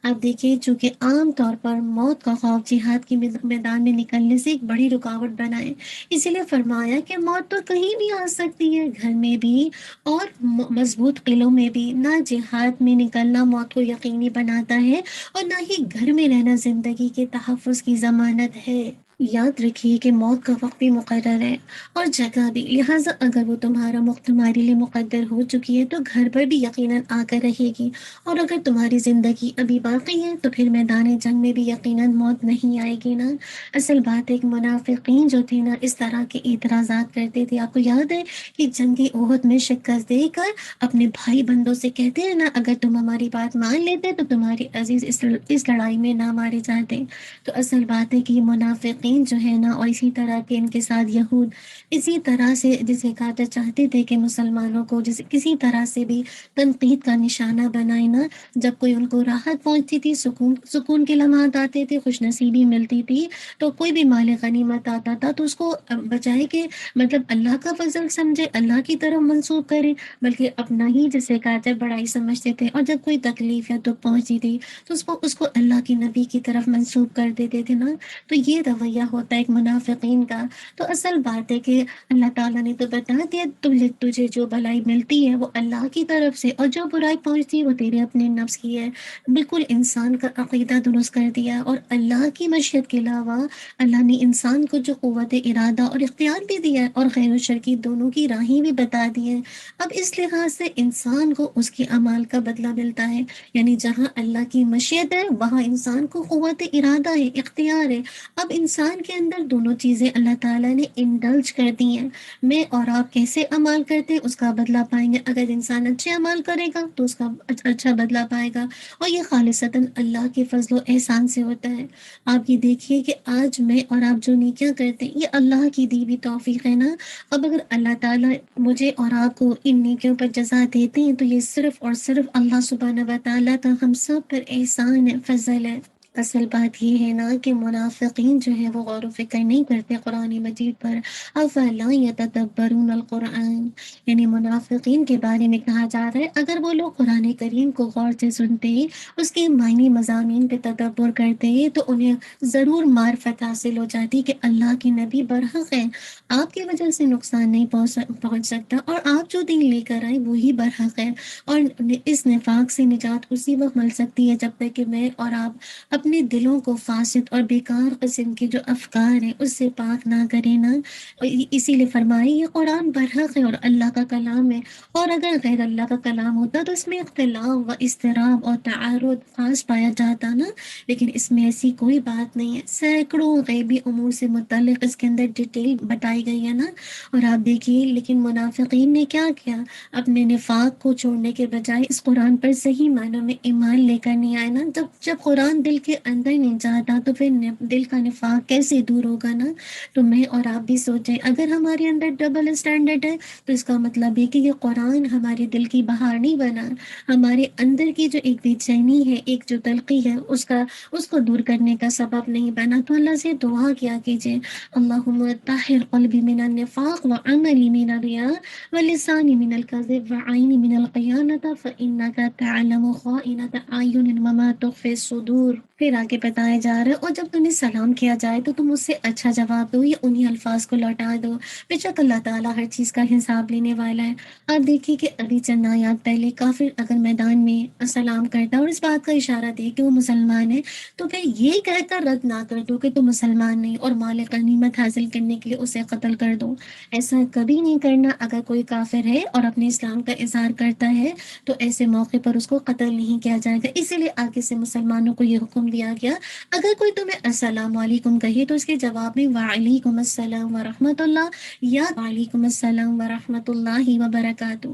اب دیکھیے چونکہ عام طور پر موت کا خوف جہاد کے میدان میں نکلنے سے ایک بڑی رکاوٹ بنا ہے، اسی لیے فرمایا کہ موت تو کہیں بھی آ سکتی ہے، گھر میں بھی اور مضبوط قلعوں میں بھی۔ نہ جہاد میں نکلنا موت کو یقینی بناتا ہے اور نہ ہی گھر میں رہنا زندگی کے تحفظ کی ضمانت ہے۔ یاد رکھیے کہ موت کا وقت بھی مقرر ہے اور جگہ بھی، لہٰذا اگر وہ تمہارے لیے مقدر ہو چکی ہے تو گھر پر بھی یقیناً آ کر رہے گی، اور اگر تمہاری زندگی ابھی باقی ہے تو پھر میدان جنگ میں بھی یقیناً موت نہیں آئے گی نا۔ اصل بات ہے کہ منافقین جو تھے نا اس طرح کے اعتراضات کرتے تھے۔ آپ کو یاد ہے کہ جنگ احد میں شکست دے کر اپنے بھائی بندوں سے کہتے ہیں نا اگر تم ہماری بات مان لیتے تو تمہارے عزیز اس لڑائی میں نہ مارے جاتے۔ تو اصل بات ہے کہ یہ منافقین جو ہے نا، اور اسی طرح کے ان کے ساتھ یہود اسی طرح سے جسے کہتے چاہتے تھے کہ مسلمانوں کو جسے کسی طرح سے بھی تنقید کا نشانہ بنائے نا۔ جب کوئی ان کو راحت پہنچتی تھی، سکون کے لمحات آتے تھے، خوش نصیبی ملتی تھی، تو کوئی بھی مال غنیمت آتا تھا تو اس کو بجائے کہ مطلب اللہ کا فضل سمجھے، اللہ کی طرف منسوب کرے، بلکہ اپنا ہی جسے کہتے بڑائی سمجھتے تھے، اور جب کوئی تکلیف یا دکھ پہنچتی تھی تو اس کو اللہ کی نبی کی طرف منسوب کر دیتے تھے نا۔ تو یہ رویہ ہوتا ہے ایک منافقین کا۔ تو اصل بات ہے کہ اللہ تعالیٰ نے تو بتا دیا تجھے جو بھلائی ملتی ہے وہ اللہ کی طرف سے، اور جو برائی پہنچتی ہے وہ تیرے اپنے نفس کی ہے۔ بالکل انسان کا عقیدہ درست کر دیا، اور اللہ کی مشیت کے علاوہ اللہ نے انسان کو جو قوت ارادہ اور اختیار بھی دیا ہے، اور خیر و شر کی دونوں کی راہیں بھی بتا دی ہیں۔ اب اس لحاظ سے انسان کو اس کے اعمال کا بدلہ ملتا ہے، یعنی جہاں اللہ کی مشیت ہے وہاں انسان کو قوت ارادہ ہے، اختیار ہے۔ اب انسان کے اندر دونوں چیزیں اللہ تعالیٰ نے انڈلج کر دی ہیں۔ میں اور آپ کیسے عمل کرتے ہیں اس کا بدلہ پائیں گے۔ اگر انسان اچھے عمل کرے گا تو اس کا اچھا بدلہ پائے گا، اور یہ خالصتاً اللہ کے فضل و احسان سے ہوتا ہے۔ آپ یہ دیکھیے کہ آج میں اور آپ جو نیکیاں کرتے ہیں یہ اللہ کی دی ہوئی توفیق ہے نا۔ اب اگر اللہ تعالیٰ مجھے اور آپ کو ان نیکیوں پر جزا دیتے ہیں تو یہ صرف اور صرف اللہ سبحانہ و تعالیٰ کا ہم سب پر احسان ہے، فضل ہے۔ اصل بات یہ ہے نا کہ منافقین جو ہے وہ غور و فکر نہیں کرتے قرآن مجید پر. افلا یتدبرون القرآن، یعنی منافقین کے بارے میں کہا جا رہا ہے اگر وہ لوگ قرآن کریم کو غور سے سنتے، اس کے معنی مضامین پہ تدبر کرتے تو انہیں ضرور معرفت حاصل ہو جاتی کہ اللہ کی نبی برحق ہے، آپ کی وجہ سے نقصان نہیں پہنچ سکتا، اور آپ جو دین لے کر آئے وہی برحق ہے. اور اس نفاق سے نجات اسی وقت مل سکتی ہے جب تک کہ میں اور آپ اپنے دلوں کو فاسد اور بیکار قسم کے جو افکار ہیں اس سے پاک نہ کریں نا. اسی لیے فرمائی یہ قرآن برحق ہے اور اللہ کا کلام ہے، اور اگر غیر اللہ کا کلام ہوتا تو اس میں اختلاف و اضطراب اور تعارض خاص پایا جاتا نا، لیکن اس میں ایسی کوئی بات نہیں ہے. سینکڑوں غیبی امور سے متعلق اس کے اندر ڈیٹیل بتائی گئی ہے نا. اور آپ دیکھیے لیکن منافقین نے کیا کیا، اپنے نفاق کو چھوڑنے کے بجائے اس قرآن پر صحیح معنوں میں ایمان لے کر نہیں آئے نا. جب قرآن دل کے اندر نہیں جاتا تو پھر دل کا نفاق کیسے دور ہوگا نا. تو میں اور آپ بھی سوچیں اگر ہمارے اندر ڈبل اسٹینڈرڈ ہے تو اس کا مطلب یہ کہ یہ قرآن ہمارے دل کی بہار نہیں بنا، ہمارے اندر کی جو ایک بے چینی ہے، ایک جو تلخی ہے، اس کو دور کرنے کا سبب نہیں بنا. تو اللہ سے دعا کیا کیجئے، اللہم طہر قلبی من النفاق وعملی من الریاء ولسانی من الکذب وعینی من القیانت فإنک تعلم خائنۃ اعین وما تخفی الصدور. پھر آگے بتایا جا رہا ہے اور جب تمہیں سلام کیا جائے تو تم اس سے اچھا جواب دو یا انہی الفاظ کو لوٹا دو، بے شک اللہ تعالیٰ ہر چیز کا حساب لینے والا ہے. آپ دیکھیے کہ ابھی چند آیات پہلے کافر اگر میدان میں سلام کرتا اور اس بات کا اشارہ دے کہ وہ مسلمان ہے تو پھر یہ کہہ کر رد نہ کر دو کہ تم مسلمان نہیں اور مال غنیمت حاصل کرنے کے لیے اسے قتل کر دو. ایسا کبھی نہیں کرنا. اگر کوئی کافر ہے اور اپنے اسلام کا اظہار کرتا ہے تو ایسے موقع پر اس کو قتل نہیں کیا جائے گا. اسی لیے آگے سے مسلمانوں کو یہ حکم دیا گیا اگر کوئی تمہیں السلام علیکم کہے تو اس کے جواب میں وعلیکم السلام ورحمۃ اللہ یا وعلیکم السلام ورحمۃ اللہ وبرکاتہ.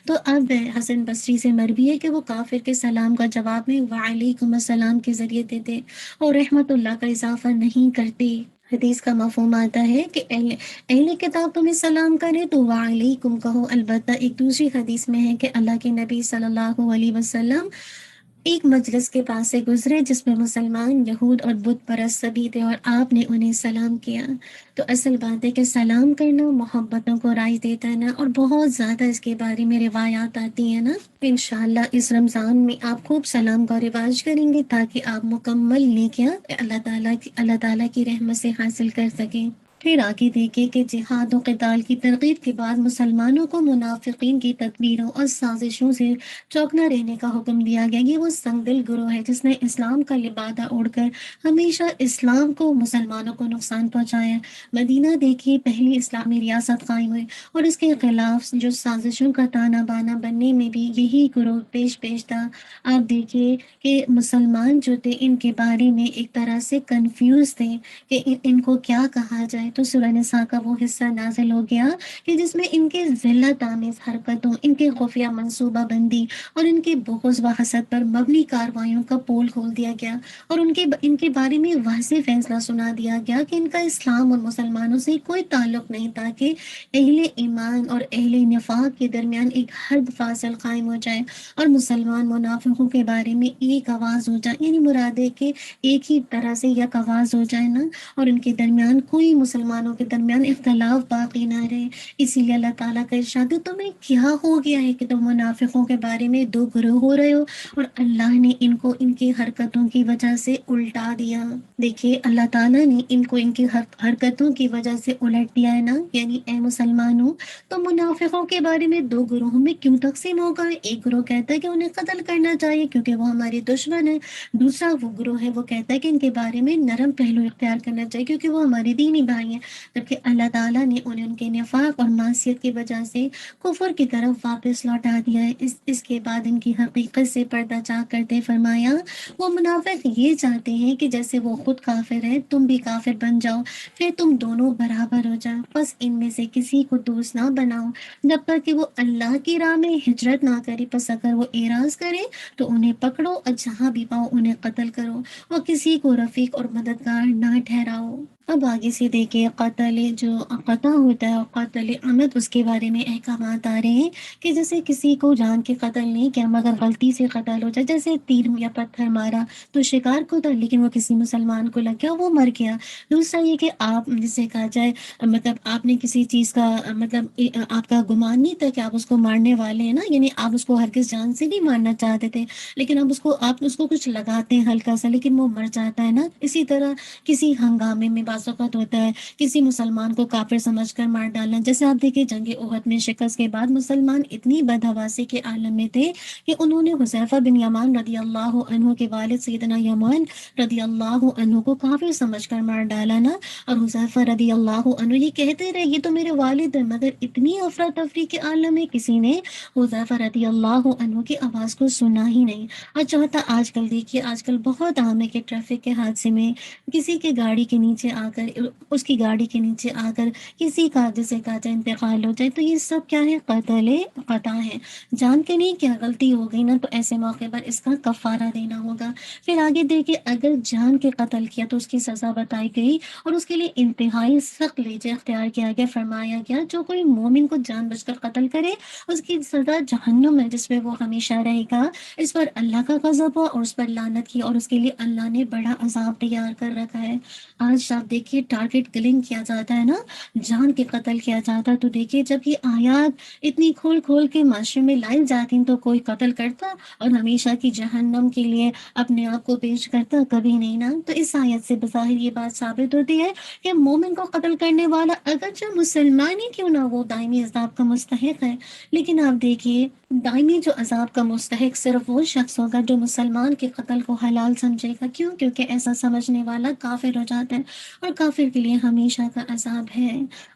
تو اب حسن بصری سے مروی ہے کہ وہ کافر کے سلام کا جواب میں وعلیکم السلام کے ذریعے دیتے اور رحمت اللہ کا اضافہ نہیں کرتے. حدیث کا مفہوم آتا ہے کہ اہل کتاب تمہیں سلام کرے تو وعلیکم کہو. البتہ ایک دوسری حدیث میں ہے کہ اللہ کے نبی صلی اللہ علیہ وسلم ایک مجلس کے پاس سے گزرے جس میں مسلمان، یہود اور بت پرست سبھی تھے اور آپ نے انہیں سلام کیا. تو اصل بات ہے کہ سلام کرنا محبتوں کو رائج دیتا ہے نا، اور بہت زیادہ اس کے بارے میں روایات آتی ہیں نا. انشاءاللہ اس رمضان میں آپ خوب سلام کا رواج کریں گے تاکہ آپ مکمل نیکیاں اللہ تعالیٰ کی رحمت سے حاصل کر سکیں. پھر آگے دیکھیں کہ جہاد و قتال کی ترغیب کے بعد مسلمانوں کو منافقین کی تدبیروں اور سازشوں سے چوکنا رہنے کا حکم دیا گیا. یہ وہ سنگ دل گروہ ہے جس نے اسلام کا لبادہ اوڑھ کر ہمیشہ اسلام کو، مسلمانوں کو نقصان پہنچایا. مدینہ دیکھیے پہلی اسلامی ریاست قائم ہوئی اور اس کے خلاف جو سازشوں کا تانا بانا بننے میں بھی یہی گروہ پیش تھا. آپ دیکھیے کہ مسلمان جو تھے ان کے بارے میں ایک طرح سے کنفیوز تھے کہ ان کو کیا کہا جائے. تو سورہ نساء کا وہ حصہ نازل ہو گیا کہ جس میں ان کے ذلت آمیز حرکتوں، ان کے خفیہ منصوبہ بندی اور ان کے بغض و حسد پر مبنی کارروائیوں کا پول کھول دیا گیا اور ان کے بارے میں واضح فیصلہ سنا دیا گیا کہ ان کا اسلام اور مسلمانوں سے کوئی تعلق نہیں تاکہ اہل ایمان اور اہل نفاق کے درمیان ایک حد فاصل قائم ہو جائے اور مسلمان منافقوں کے بارے میں ایک آواز ہو جائے. یعنی مراد ہے کہ ایک ہی طرح سے یک آواز ہو جائے نا، اور ان کے درمیان کوئی مسلمانوں کے درمیان اختلاف باقی نہ رہے. اسی لیے اللہ تعالیٰ کا ارشاد ہے تمہیں کیا ہو گیا ہے کہ تم منافقوں کے بارے میں دو گروہ ہو رہے ہو، اور اللہ نے ان کو ان کی حرکتوں کی وجہ سے الٹا دیا. دیکھیے اللہ تعالیٰ نے ان کو ان کی حرکتوں کی وجہ سے الٹ دیا ہے نا. یعنی اے مسلمانوں، تو منافقوں کے بارے میں دو گروہوں میں کیوں تقسیم ہو گئے؟ ایک گروہ کہتا ہے کہ انہیں قتل کرنا چاہیے کیونکہ وہ ہمارے دشمن ہے. دوسرا وہ گروہ ہے وہ کہتا ہے کہ ان کے بارے میں نرم پہلو اختیار کرنا چاہیے کیونکہ وہ ہمارے دینی بھائی ہیں. جبکہ اللہ تعالیٰ نے انہیں ان کے نفاق اور معصیت کی وجہ سے کفر کی طرف واپس لوٹا دیا ہے. اس کے بعد ان کی حقیقت سے پردہ چاک کرتے فرمایا وہ منافق یہ چاہتے ہیں کہ جیسے وہ خود کافر ہے تم بھی کافر بن جاؤ، پھر تم دونوں برابر ہو جاؤ. بس ان میں سے کسی کو دوست نہ بناؤ جب تک کہ وہ اللہ کی راہ میں ہجرت نہ کرے. پس اگر وہ اعراض کرے تو انہیں پکڑو اور جہاں بھی پاؤ انہیں قتل کرو، اور کسی کو رفیق اور مددگار نہ ٹھہراؤ. اب آگے سے دیکھیے قتل جو قطع ہوتا ہے اور قتل عمد اس کے بارے میں احکامات آ رہے ہیں کہ جیسے کسی کو جان کے قتل نہیں کیا مگر غلطی سے قتل ہو جائے، جیسے تیر یا پتھر مارا تو شکار کو تھا لیکن وہ کسی مسلمان کو لگ گیا وہ مر گیا۔ دوسرا یہ کہ آپ جسے کہا جائے مطلب آپ نے کسی چیز کا مطلب آپ کا گمان نہیں تھا کہ آپ اس کو مارنے والے ہیں نا، یعنی آپ اس کو ہرگز جان سے نہیں مارنا چاہتے تھے لیکن آپ اس کو کچھ لگاتے ہیں ہلکا سا لیکن وہ مر جاتا ہے نا۔ اسی طرح کسی ہنگامے میں بعض اوقات ہوتا ہے کسی مسلمان کو کافر سمجھ کر مار ڈالنا، جیسے آپ دیکھیں جنگ احد میں شکست کے بعد مسلمان اتنی بدحواسی کے عالم میں تھے کہ انہوں نے حذیفہ بن یمان رضی اللہ عنہ کے والد سیدنا یمان رضی اللہ عنہ کو کافر سمجھ کر مار ڈالا نا۔ اور حذیفہ رضی اللہ عنہ یہ کہتے رہے یہ تو میرے والد ہیں، مگر اتنی افراتفری کے عالم میں کسی نے حذیفہ رضی اللہ عنہ کی آواز کو سنا ہی نہیں۔ اور چوتھا آج کل دیکھیے آج کل بہت عام ہے کہ ٹریفک کے حادثے میں کسی کے گاڑی کے نیچے آ کر اس کی گاڑی کے نیچے آ کر کسی کا جسے کہا جائے انتقال ہو جائے، تو یہ سب کیا ہے؟ قتل خطا ہے، جان کے نہیں، کیا غلطی ہو گئی نا تو ایسے موقع پر اس کا کفارہ دینا ہوگا۔ پھر آگے دیکھیے اگر جان کے قتل کیا تو اس کی سزا بتائی گئی اور اس کے لیے انتہائی سخت لہجہ اختیار کیا گیا، فرمایا گیا جو کوئی مومن کو جان بوجھ کر قتل کرے اس کی سزا جہنم ہے جس میں وہ ہمیشہ رہے گا۔ اس پر اللہ کا غضب ہوا اور اس پر لعنت کی اور اس کے لیے اللہ نے بڑا عذاب تیار کر رکھا ہے۔ آج آپ دیکھیے ٹارگٹ کلنگ کیا جاتا ہے نا، جان کے قتل کیا جاتا ہے، تو دیکھیے جب یہ آیات اتنی کھول کھول کے معاشرے میں لائی جاتی ہیں تو کوئی قتل کرتا اور ہمیشہ کی جہنم کے لیے اپنے آپ کو پیش کرتا؟ کبھی نہیں نا۔ تو اس آیت سے بظاہر یہ بات ثابت ہوتی ہے کہ مومن کو قتل کرنے والا اگرچہ مسلمان ہی کیوں نہ وہ دائمی عذاب کا مستحق ہے، لیکن آپ دیکھیے دائمی جو عذاب کا مستحق صرف وہ شخص ہوگا جو مسلمان کے قتل کو حلال سمجھے گا۔ کیوں؟ کیونکہ ایسا سمجھنے والا کافر ہو جاتا ہے اور کافر کے لیے ہمیشہ کا عذاب ہے۔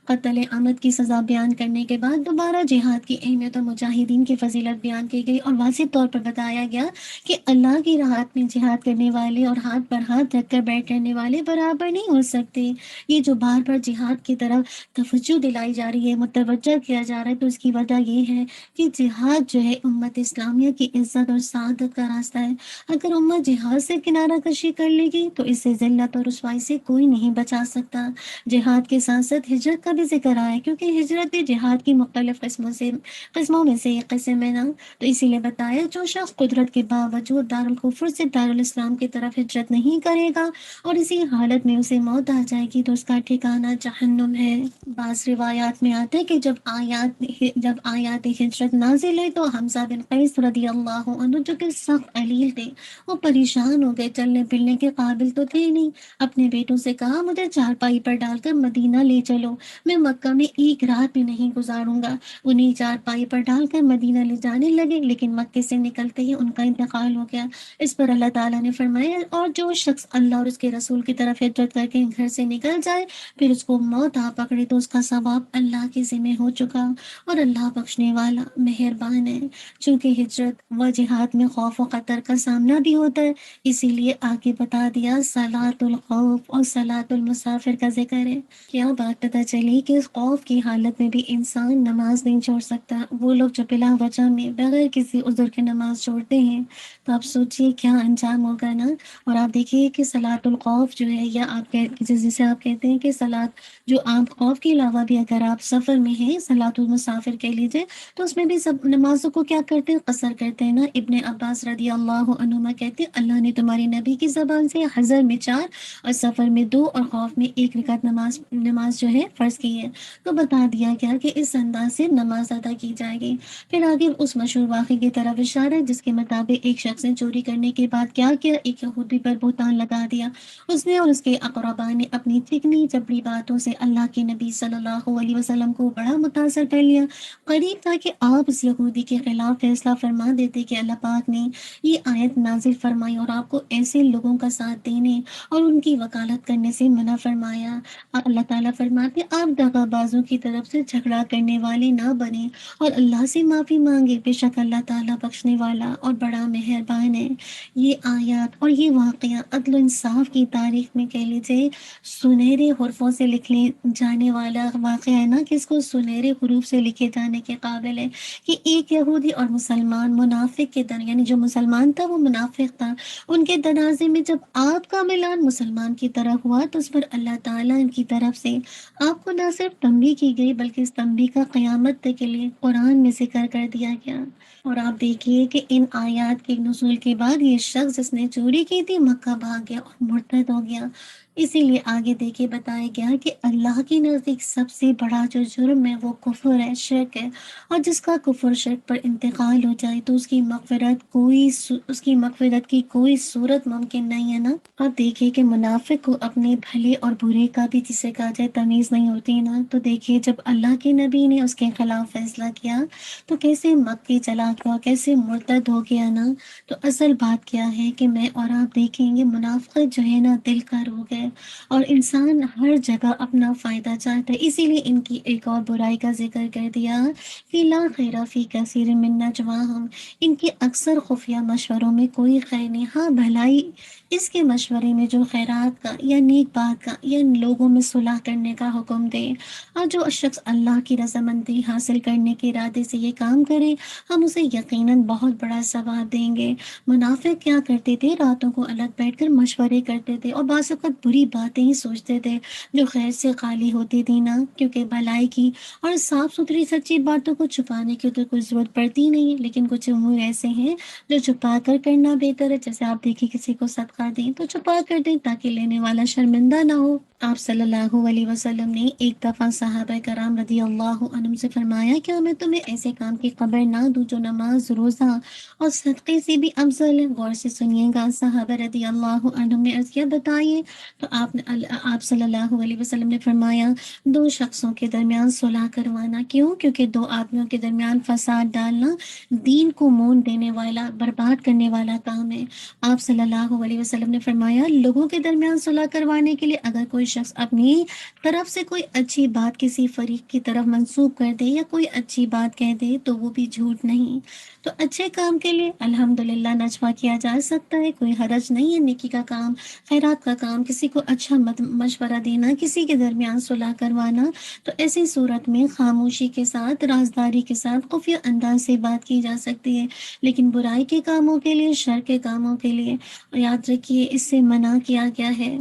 قتل عمد کی سزا بیان کرنے کے بعد دوبارہ جہاد کی اہمیت اور مجاہدین کی فضیلت بیان کی گئی اور واضح طور پر بتایا گیا کہ اللہ کی راہ میں جہاد کرنے والے اور ہاتھ پر ہاتھ رکھ کر بیٹھ کرنے والے برابر نہیں ہو سکتے۔ یہ جو بار بار جہاد کی طرف توجہ دلائی جا رہی ہے، متوجہ کیا جا رہا ہے، تو اس کی وجہ یہ ہے کہ جہاد جو ہے امت اسلامیہ کی عزت اور سعادت کا راستہ ہے۔ اگر امت جہاد سے کنارہ کشی کر لے گی تو اس سے ذلت اور رسوائی سے کوئی نہیں بچا سکتا۔ جہاد کے ساتھ ساتھ ہجرت کا بھی ذکر آیا ہے کیونکہ ہجرت بھی جہاد کی مختلف قسموں میں سے ایک قسم ہے نا۔ تو اسی لیے بتایا جو شخص قدرت کے باوجود دارالکفر سے دارالاسلام کی طرف ہجرت نہیں کرے گا اور اسی حالت میں اسے موت آ جائے گی تو اس کا ٹھکانہ جہنم ہے۔ بعض روایات میں آتے ہیں کہ جب آیات ہجرت نازل ہوئی تو حمزہ بن قیس رضی اللہ عنہ جو کہ سخت علیل تھے وہ پریشان ہو گئے، چلنے پھرنے کے قابل تو تھے نہیں۔ اپنے بیٹوں سے کہا مجھے چارپائی پر ڈال کر مدینہ لے چلو، میں مکہ میں ایک رات بھی نہیں گزاروں گا۔ انہیں چارپائی پر ڈال کر مدینہ لے جانے لگے لیکن مکے سے نکلتے ہی ان کا انتقال ہو گیا۔ اس پر اللہ تعالیٰ نے فرمایا اور جو شخص اللہ اور اس کے رسول کی طرف ہجرت کر کے گھر سے نکل جائے پھر اس کو موت آ پکڑے تو اس کا ثواب اللہ کے ذمہ ہو چکا اور اللہ بخشنے والا مہربان ہے۔ چونکہ ہجرت و جہاد میں خوف و خطر کا سامنا بھی ہوتا ہے، اسی لیے آگے بتا دیا صلاۃ الخوف اور صلاۃ المسافر کا ذکر ہے۔ کیا بات پتہ چلی کہ اس خوف کی حالت میں بھی انسان نماز نہیں چھوڑ سکتا۔ وہ لوگ جو بلا وجہ میں بغیر کسی عذر کے نماز چھوڑتے ہیں تو آپ سوچئے کیا انجام ہوگا نا۔ اور آپ دیکھیے کہ صلاۃ الخوف جو ہے یا جسے آپ کہتے ہیں کہ صلاۃ جو آپ خوف کے علاوہ بھی اگر آپ سفر میں ہیں صلاۃ المسافر کہہ لیجیے تو اس میں بھی سب نمازوں کو کیا کرتے ہیں؟ قصر کرتے ہیں نا۔ ابن عباس رضی اللہ عنہما کہتے ہیں اللہ نے تمہاری نبی کی زبان سے حضر میں 4 اور سفر میں 2 اور خوف میں 1 رکعت نماز جو ہے فرض کی ہے۔ تو بتا دیا گیا کہ اس انداز سے نماز ادا کی جائے گی۔ پھر آگے اس مشہور واقعے کی طرف اشارہ ہے جس کے مطابق ایک شخص نے چوری کرنے کے بعد کیا کیا؟ ایک یہودی پر بہتان لگا دیا۔ اس نے اور اس کے اقرباء نے اپنی چکنی چپڑی باتوں سے اللہ کے نبی صلی اللہ علیہ وسلم کو بڑا متاثر کر لیا۔ قریب تھا کہ آپ اس یہودی کے خلاف فیصلہ فرما دیتے کہ اللہ پاک نے یہ آیت نازل فرمائی اور آپ کو ایسے لوگوں کا ساتھ دینے اور ان کی وکالت کرنے سے منع فرمایا۔ اللہ تعالیٰ فرماتے آپ دغا بازوں کی طرف سے جھگڑا کرنے والے نہ بنیں اور اللہ سے معافی مانگے، بے شک اللہ تعالیٰ بخشنے والا اور بڑا مہربان ہے۔ یہ آیات اور یہ واقعہ عدل و انصاف کی تاریخ میں کہہ لیجیے سنہرے حرفوں سے لکھنے جانے والا واقعہ ہے نا، کہ اس کو سنہرے حروف سے لکھے جانے کے قابل ہے کہ ایک یہودی اور مسلمان منافق کے یعنی جو مسلمان تھا وہ منافق تھا، ان کے تنازع میں جب آپ کا ملان مسلمان کی طرف ہوا تو اس پر اللہ تعالیٰ کی طرف سے آپ کو نہ صرف تنبیہ کی گئی بلکہ اس تنبیہ کا قیامت تک کے لیے قرآن میں ذکر کر دیا گیا۔ اور آپ دیکھیے کہ ان آیات کے نزول کے بعد یہ شخص جس نے چوری کی تھی مکہ بھاگ گیا اور مرتد ہو گیا۔ اسی لیے آگے دیکھیے بتایا گیا کہ اللہ کے نزدیک سب سے بڑا جو جرم ہے وہ کفر ہے، شرک ہے، اور جس کا کفر شرک پر انتقال ہو جائے تو اس کی مغفرت کی کوئی صورت ممکن نہیں ہے نا۔ آپ دیکھیے کہ منافق کو اپنے بھلے اور برے کا بھی جسے کہا جائے تمیز نہیں ہوتی نا، تو دیکھیے جب اللہ کے نبی نے اس کے خلاف فیصلہ کیا تو کیسے مکی چلا گیا، کیسے مرتد ہو گیا نا۔ تو اصل بات کیا ہے کہ میں اور آپ دیکھیں گے منافقت جو ہے نا دل کا روگ ہے، اور انسان ہر جگہ اپنا فائدہ چاہتا ہے، اسی لیے ان کی ایک اور برائی کا ذکر کر دیا کہ لا خیر فی کثیر من نجواہم، ان کے اکثر خفیہ مشوروں میں کوئی خیر نہیں۔ ہاں بھلائی اس کے مشورے میں جو خیرات کا یا نیک بات کا یا لوگوں میں صلح کرنے کا حکم دے، اور جو شخص اللہ کی رضامندی حاصل کرنے کے ارادے سے یہ کام کرے ہم اسے یقیناً بہت بڑا ثواب دیں گے۔ منافق کیا کرتے تھے، راتوں کو الگ بیٹھ کر مشورے کرتے تھے اور بعض اوقات بری باتیں ہی سوچتے تھے جو خیر سے خالی ہوتی تھی نا، کیونکہ بھلائی کی اور صاف ستھری سچی باتوں کو چھپانے کی تو کوئی ضرورت پڑتی نہیں ہے، لیکن کچھ امور ایسے ہیں جو چھپا کر کرنا بہتر ہے۔ جیسے آپ دیکھیں کسی کو صدقہ دیں تو چھپا کر دیں تاکہ لینے والا شرمندہ نہ ہو۔ آپ صلی اللہ علیہ وسلم نے ایک دفعہ صحابہ کرام رضی اللہ عنہم سے فرمایا کیا میں تمہیں ایسے کام کی خبر نہ دوں جو نماز، روزہ اور صدقے سے بھی افضل ہے؟ غور سے سنیے گا، صحابہ رضی اللہ عنہم نے عرض کیا بتائیے، تو آپ صلی اللہ علیہ وسلم نے فرمایا دو شخصوں کے درمیان صلح کروانا۔ کیوں؟ کیونکہ دو آدمیوں کے درمیان فساد ڈالنا دین کو مون دینے والا، برباد کرنے والا کام ہے۔ آپ صلی اللہ علیہ وسلم نے فرمایا لوگوں کے درمیان صلح کروانے کے لیے اگر کوئی شخص اپنی طرف سے کوئی اچھی بات کسی فریق کی طرف منسوب کر دے یا کوئی اچھی بات کہہ دے تو وہ بھی جھوٹ نہیں۔ تو اچھے کام کے لیے الحمدللہ نجوہ کیا جا سکتا ہے، کوئی حرج نہیں ہے۔ نیکی کا کام، خیرات کا کام، کسی کو اچھا مشورہ دینا، کسی کے درمیان صلح کروانا، تو ایسی صورت میں خاموشی کے ساتھ، رازداری کے ساتھ، خفیہ انداز سے بات کی جا سکتی ہے۔ لیکن برائی کے کاموں کے لیے، شر کے کاموں کے لیے یاد رکھیے اس سے منع کیا گیا ہے۔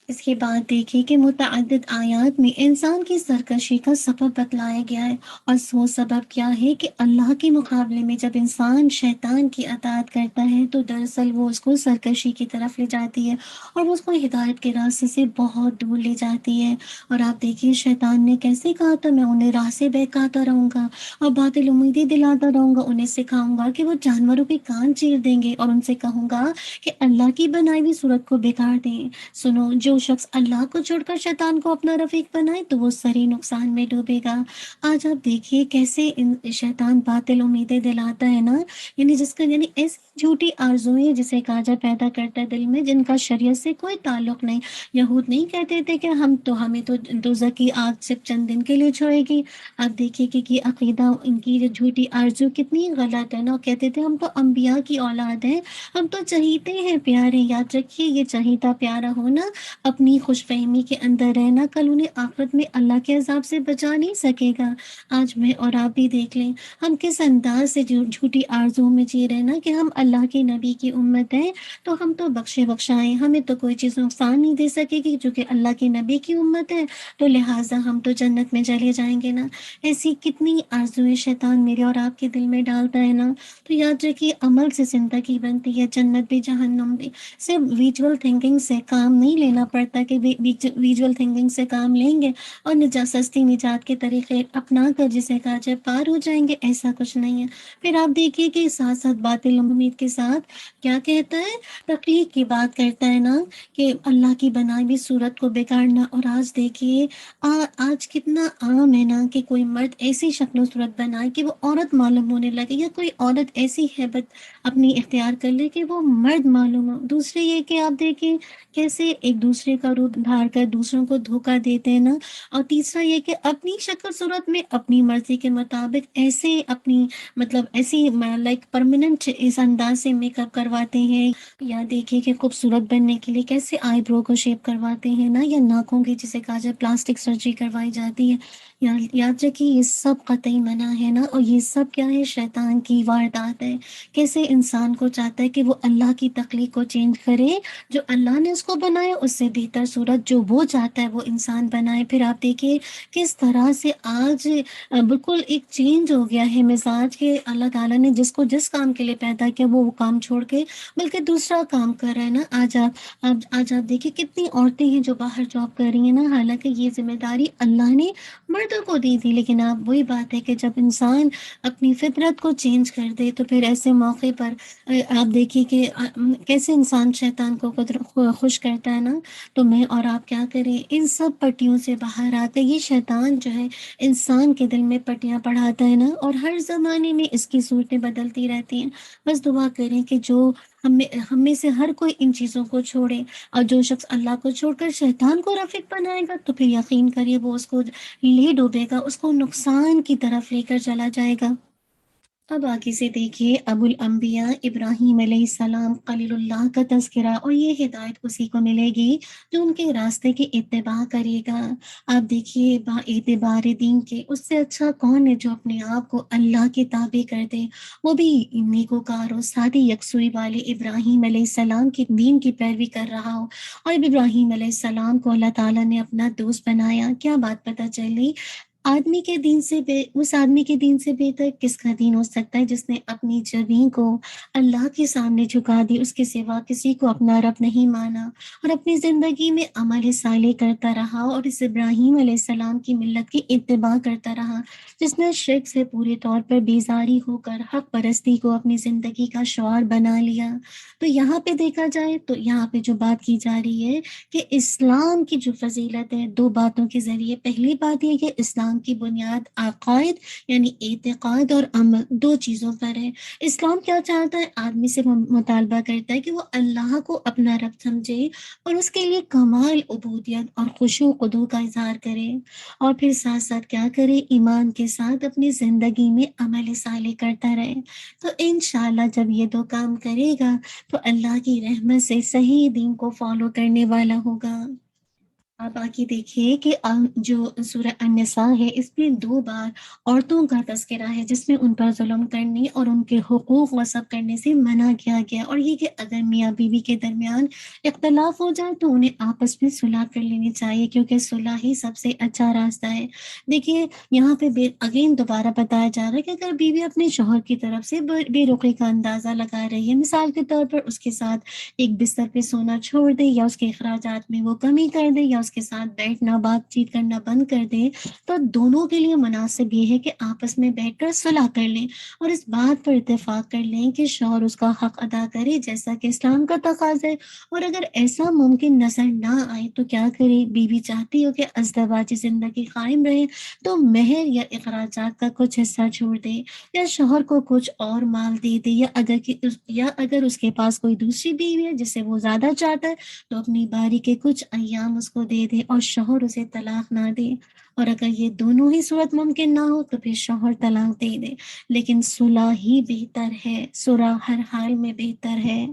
اس کے بعد دیکھیے کہ متعدد آیات میں انسان کی سرکشی کا سبب بتلایا گیا ہے، اور وہ سبب کیا ہے کہ اللہ کے مقابلے میں جب انسان شیطان کی اطاعت کرتا ہے تو دراصل وہ اس کو سرکشی کی طرف لے جاتی ہے اور وہ اس کو ہدایت کے راستے سے بہت دور لے جاتی ہے۔ اور آپ دیکھیے شیطان نے کیسے کہا تھا میں انہیں راہ سے بہکاتا رہوں گا اور باطل امیدیں دلاتا رہوں گا، انہیں سکھاؤں گا کہ وہ جانوروں کے کان چیر دیں گے اور ان سے کہوں گا کہ اللہ کی بنائی ہوئی صورت کو بیکار دیں۔ سنو، جو شخص اللہ کو چھوڑ کر شیطان کو اپنا رفیق بنائے تو وہ سری نقصان میں ڈوبے گا۔ آج آپ دیکھیے کیسے شیطان باطل امیدیں دلاتا ہے نا، یعنی ایسی جھوٹی آرزوئیں جسے کہا جائے پیدا کرتا ہے دل میں، جن کا شریعت سے کوئی تعلق نہیں۔ یہود نہیں کہتے تھے کہ ہمیں تو دوزخ کی آگ صرف چند دن کے لیے چھوڑے گی۔ آپ دیکھیے کہ یہ عقیدہ، ان کی جو جھوٹی آرزو کتنی غلط ہے نا۔ کہتے تھے ہم تو انبیاء کی اولاد ہیں، ہم تو چہیتے ہیں پیارے۔ یاد رکھیے یہ چہیتا پیارا ہونا، اپنی خوش فہمی کے اندر رہنا، کل انہیں آخرت میں اللہ کے عذاب سے بچا نہیں سکے گا۔ آج میں اور آپ بھی دیکھ لیں ہم کس انداز سے جھوٹی آرزو میں جی رہے نا کہ ہم اللہ کے نبی کی امت ہیں تو ہم تو بخشے بخشائیں، ہمیں تو کوئی چیز نقصان نہیں دے سکے گی، چونکہ اللہ کے نبی کی امت ہے تو لہٰذا ہم تو جنت میں چلے جائیں گے نا۔ ایسی کتنی آرزویں شیطان میرے اور آپ کے دل میں ڈالتا ہے نا۔ تو یاد رکھیے عمل سے زندگی بنتی ہے، جنت بھی جہنم بھی۔ صرف ویژول تھنکنگ سے کام نہیں لینا پڑتا کہ ویژول تھنکنگ سے کام لیں گے اور سستی نجات کے طریقے اپنا کر جسے کہا جائے پار ہو جائیں گے، ایسا کچھ نہیں ہے۔ پھر آپ دیکھیے کہ ساتھ ساتھ باطل امید کے ساتھ کیا کہتا ہے، تخلیق کی بات کرتا ہے نا کہ اللہ کی بنائی ہوئی صورت کو بگاڑنا۔ اور آج دیکھیے آج کتنا عام ہے نا کہ کوئی مرد ایسی شکل و صورت بنائے کہ وہ عورت معلوم ہونے لگے، یا کوئی عورت ایسی ہیبت اپنی اختیار کر لے کہ وہ مرد معلوم ہو۔ دوسرے یہ کہ آپ دیکھیں کیسے ایک دوسرے کا روپ دھار کر دوسروں کو دھوکہ دیتے ہیں نا۔ اور تیسرا یہ کہ اپنی شکل صورت میں اپنی مرضی کے مطابق ایسے اپنی ایسی لائک پرماننٹ اس انداز سے میک اپ کرواتے ہیں، یا دیکھیے کہ خوبصورت بننے کے لیے کیسے آئی برو کو شیپ کرواتے ہیں نا، یا ناکوں کی جسے کہا جائے پلاسٹک سرجری کروائی جاتی ہے۔ یاد رکھیے یہ سب قطعی منع ہے نا، اور یہ سب کیا ہے، شیطان کی واردات ہے۔ کیسے انسان کو چاہتا ہے کہ وہ اللہ کی تخلیق کو چینج کرے، جو اللہ نے اس کو بنایا اس سے بہتر صورت جو وہ چاہتا ہے وہ انسان بنائے۔ پھر آپ دیکھیے کس طرح سے آج بالکل ایک چینج ہو گیا ہے مزاج کے، اللہ تعالیٰ نے جس کو جس کام کے لیے پیدا کیا وہ کام چھوڑ کے بلکہ دوسرا کام کر رہا ہے نا۔ آج آپ دیکھیے کتنی عورتیں ہیں جو باہر جاب کر رہی ہیں نا، حالانکہ یہ ذمہ داری اللہ نے مردوں کو دی تھی، لیکن اب وہی بات ہے کہ جب انسان اپنی فطرت کو چینج کر دے تو پھر ایسے موقع پر آپ دیکھیے کہ کیسے انسان شیطان کو خوش کرتا ہے نا۔ تو میں اور آپ کیا کریں، ان سب پٹیوں سے باہر آتے۔ یہ شیطان جو ہے انسان کے دل میں پٹیاں پڑھاتا ہے نا، اور ہر زمانے میں اس کی صورتیں بدلتی رہتی ہیں۔ بس دعا کریں کہ جو ہم میں سے ہر کوئی ان چیزوں کو چھوڑے، اور جو شخص اللہ کو چھوڑ کر شیطان کو رفیق بنائے گا تو پھر یقین کریے وہ اس کو لے ڈوبے گا، اس کو نقصان کی طرف لے کر چلا جائے گا۔ اب آگے سے دیکھیے ابو الانبیاء ابراہیم علیہ السلام خلیل اللہ کا تذکرہ، اور یہ ہدایت اسی کو ملے گی جو ان کے راستے کی اتباع کرے گا۔ آپ دیکھیے با اعتبار دین کے اس سے اچھا کون ہے جو اپنے آپ کو اللہ کے تابع کر دے، وہ بھی نیکوکار ہو، سادی یکسوئی والے ابراہیم علیہ السلام کی دین کی پیروی کر رہا ہو۔ اور ابراہیم علیہ السلام کو اللہ تعالیٰ نے اپنا دوست بنایا۔ کیا بات پتہ چلی؟ اس آدمی کے دین سے بہتر کس کا دین ہو سکتا ہے جس نے اپنی جبین کو اللہ کے سامنے جھکا دی، اس کے سوا کسی کو اپنا رب نہیں مانا، اور اپنی زندگی میں عمل صالح کرتا رہا اور اس ابراہیم علیہ السلام کی ملت کی اتباع کرتا رہا، جس نے شرک سے پورے طور پر بیزاری ہو کر حق پرستی کو اپنی زندگی کا شعار بنا لیا۔ تو یہاں پہ دیکھا جائے تو یہاں پہ جو بات کی جا رہی ہے کہ اسلام کی جو فضیلت ہے دو باتوں کے ذریعے، پہلی بات یہ کہ اسلام کی بنیاد عقائد یعنی اعتقاد اور عمل، دو چیزوں پر ہے۔ اسلام کیا چاہتا ہے؟ آدمی سے مطالبہ کرتا ہے کہ وہ اللہ کو اپنا رب سمجھے اور اس کے لیے کمال عبودیت اور خشوع و خضوع کا اظہار کرے، اور پھر ساتھ ساتھ کیا کرے، ایمان کے ساتھ اپنی زندگی میں عمل صالح کرتا رہے۔ تو انشاءاللہ جب یہ دو کام کرے گا تو اللہ کی رحمت سے صحیح دین کو فالو کرنے والا ہوگا۔ آپ آگے دیکھیے کہ جو سورہ النساء ہے اس میں 2 بار عورتوں کا تذکرہ ہے، جس میں ان پر ظلم کرنے اور ان کے حقوق وصف کرنے سے منع کیا گیا، اور یہ کہ اگر میاں بیوی کے درمیان اختلاف ہو جائے تو انہیں آپس میں صلح کر لینی چاہیے، کیونکہ صلح ہی سب سے اچھا راستہ ہے۔ دیکھیے یہاں پہ اگین دوبارہ بتایا جا رہا ہے کہ اگر بیوی اپنے شوہر کی طرف سے بے رخی کا اندازہ لگا رہی ہے، مثال کے طور پر اس کے ساتھ ایک بستر پہ سونا چھوڑ دے، یا اس کے اخراجات میں وہ کمی کر دے، یا اس کے ساتھ بیٹھنا بات چیت کرنا بند کر دے، تو دونوں کے لیے مناسب یہ ہے کہ آپس میں بیٹھ کر صلح کر لیں اور اس بات پر اتفاق کر لیں کہ شوہر اس کا حق ادا کرے جیسا کہ اسلام کا تقاضا ہے۔ اور اگر ایسا ممکن نظر نہ آئے تو کیا کرے، بیوی چاہتی ہو کہ ازدواجی زندگی قائم رہے تو مہر یا اخراجات کا کچھ حصہ چھوڑ دے، یا شوہر کو کچھ اور مال دے دے، یا اگر اس کے پاس کوئی دوسری بیوی ہے جس سے وہ زیادہ چاہتا ہے تو اپنی باری کے کچھ ایام اس کو دے دے اور شوہر اسے طلاق نہ دے۔ اور اگر یہ دونوں ہی صورت ممکن نہ ہو تو پھر شوہر طلاق دے دے، لیکن صلح ہی بہتر ہے، صلح ہر حال میں بہتر ہے۔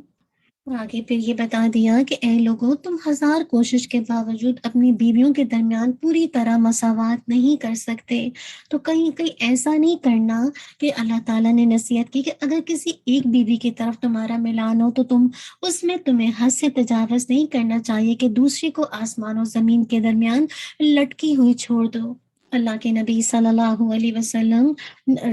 آگے پھر یہ بتا دیا کہ اے لوگوں، تم ہزار کوشش کے باوجود اپنی بیویوں کے درمیان پوری طرح مساوات نہیں کر سکتے، تو کہیں کہیں ایسا نہیں کرنا کہ اللہ تعالیٰ نے نصیحت کی کہ اگر کسی ایک بیوی کی طرف تمہارا ملان ہو تو اس میں تمہیں حد سے تجاوز نہیں کرنا چاہیے کہ دوسری کو آسمان و زمین کے درمیان لٹکی ہوئی چھوڑ دو۔ اللہ کے نبی صلی اللہ علیہ وسلم